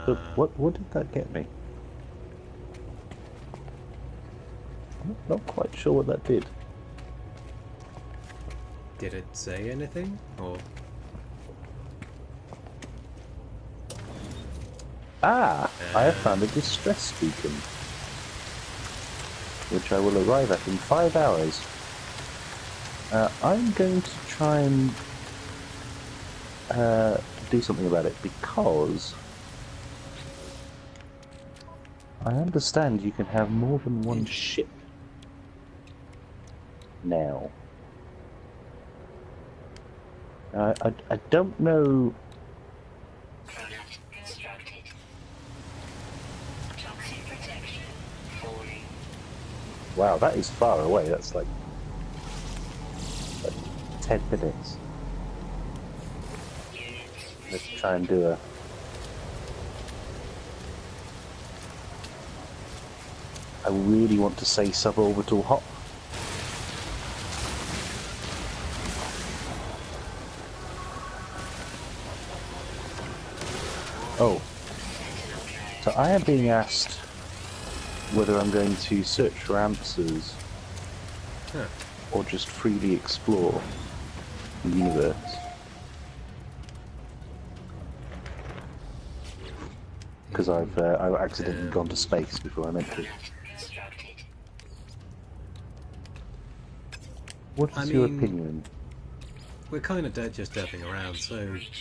But what did that get me? I'm not quite sure what that did. Did it say anything? Or I have found a distress beacon, which I will arrive at in 5 hours. I'm going to try and do something about it because I understand you can have more than one ship now. I don't know. Product Wow, that is far away. That's like 10 minutes. Let's try and do a... I really want to say suborbital hop. Oh. So I am being asked whether I'm going to search for answers Huh. or just freely explore the universe. Because I've accidentally gone to space before I meant to. Constructed. What I is your mean- opinion? We're kind of just derping around, so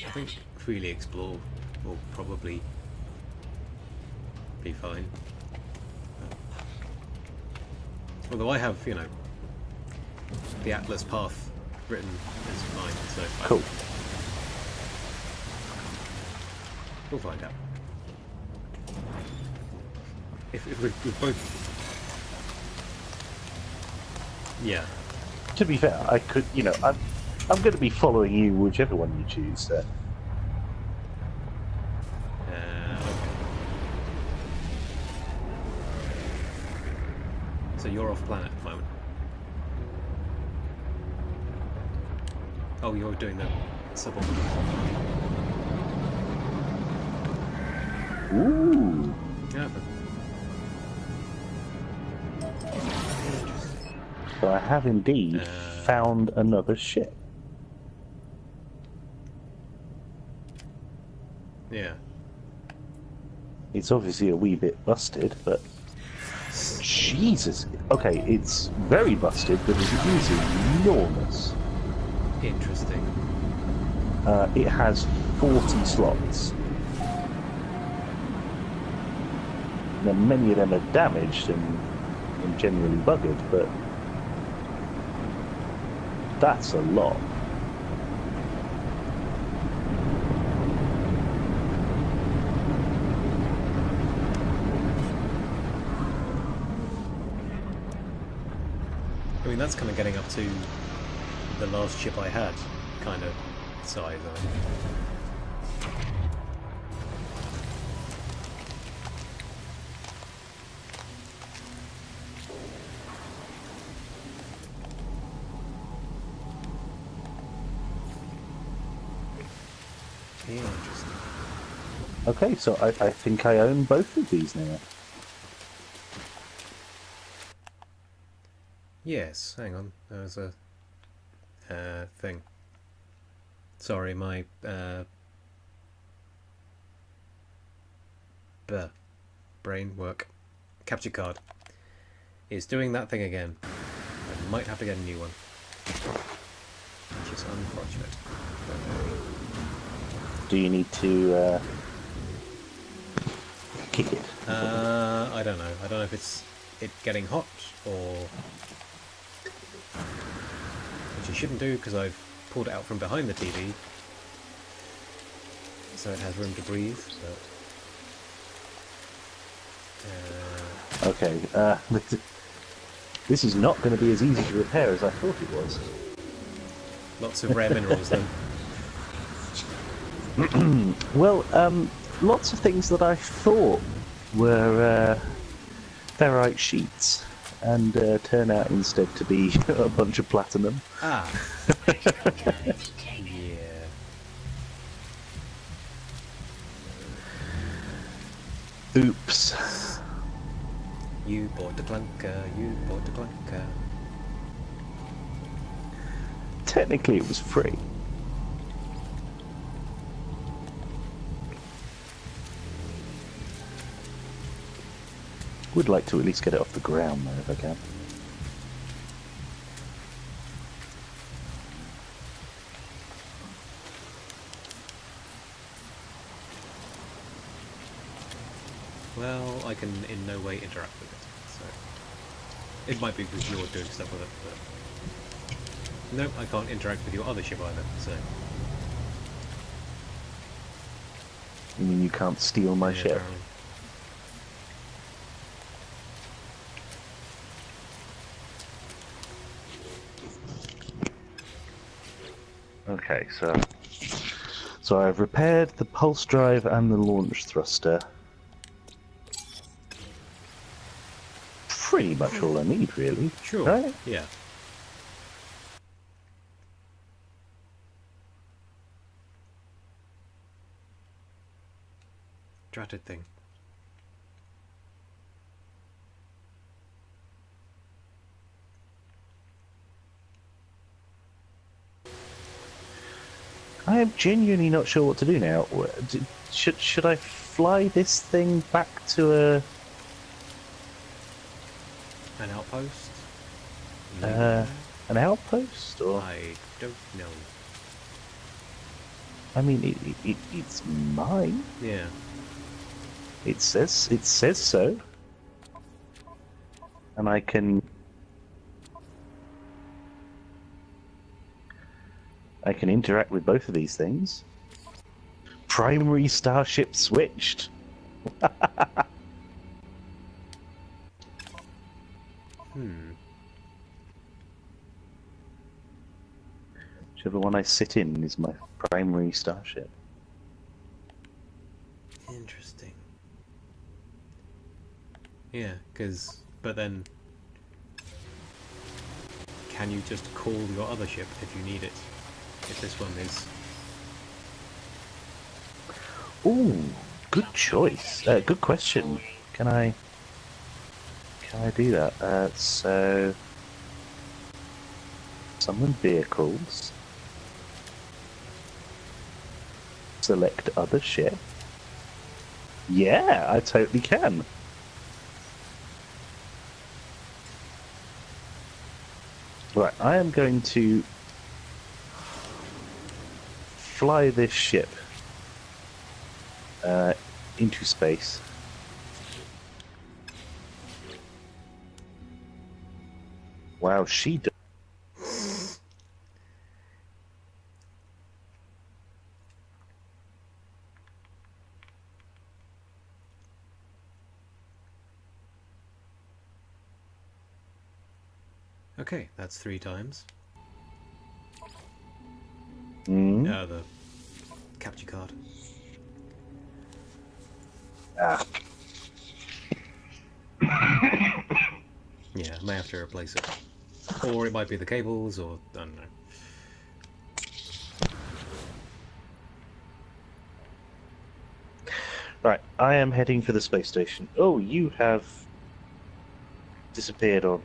I think freely explore will probably be fine. Although I have, you know, the Atlas path written as mine, so Cool. we'll find out. If we've both... Yeah. To be fair, I could, you know, I'm going to be following you whichever one you choose. Okay. So you're off planet at the moment. Oh, you're doing the suborbital. Ooh. Yeah, So I have indeed found another ship. yeah. It's obviously a wee bit busted, but Jesus. Okay, it's very busted, but it is enormous. Interesting. It has 40 slots. Now, many of them are damaged and generally buggered, but that's a lot. I mean, that's kind of getting up to the last ship I had kind of size. I think. Yeah, interesting. Okay, so I think I own both of these now. Yes, hang on. There was a thing. Sorry, my brain work capture card is doing that thing again. I might have to get a new one, which is unfortunate. Do you need to kick it? I don't know. I don't know if it's it getting hot or which you shouldn't do because I've pulled it out from behind the TV, so it has room to breathe. But, Okay, this is not going to be as easy to repair as I thought it was. lots of rare minerals then. Well, lots of things that I thought were ferrite sheets, and turn out instead to be a bunch of platinum. Ah, Time to take yeah. Oops. You bought the clunker. You bought the clunker. Technically, it was free. Would like to at least get it off the ground though, if I can. Well, I can in no way interact with it, so it might be because you're doing stuff with it. But no, I can't interact with your other ship either. So You mean you can't steal my yeah, ship? apparently. Okay, so I've repaired the pulse drive and the launch thruster. Pretty much all I need, really. Sure. Right? Yeah. Dratted thing. I am genuinely not sure what to do now. Should I fly this thing back to An outpost? an outpost, or? I don't know. I mean, it's mine. Yeah. It says so, and I can interact with both of these things. Primary starship switched. Whichever one I sit in is my primary starship. Interesting. Yeah, but then, can you just call your other ship if you need it? If this one is... Ooh, good choice. Good question. Can I do that? So summon vehicles. Select other ship. Yeah, I totally can. Right, I am going to fly this ship into space. Wow, she does. Okay, that's 3 times. The capture card. Ah. Yeah, I may have to replace it. Or it might be the cables, or I don't know. Right, I am heading for the space station. Oh, you have disappeared on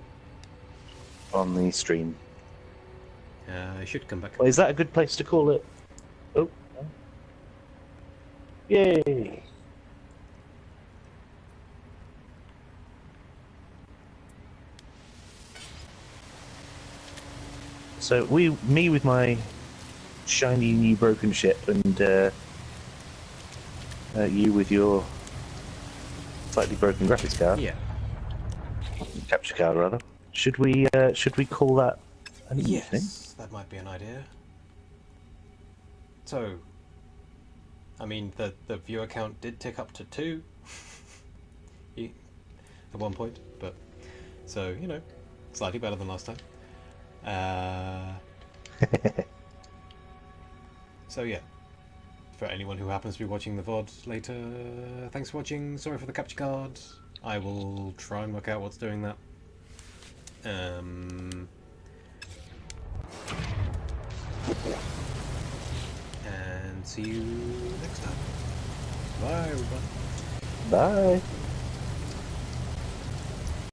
the stream. I should come back. Well, is that a good place to call it? Oh. Yay! So me with my shiny new broken ship, and you with your slightly broken graphics card. Yeah. Capture card, rather. Should we call that an evening? Yes, that might be an idea. So, I mean, the viewer count did tick up to 2 at one point, but so, you know, slightly better than last time. So yeah, for anyone who happens to be watching the VOD later, thanks for watching. Sorry for the capture card. I will try and work out what's doing that. And see you next time. Bye, everybody. Bye.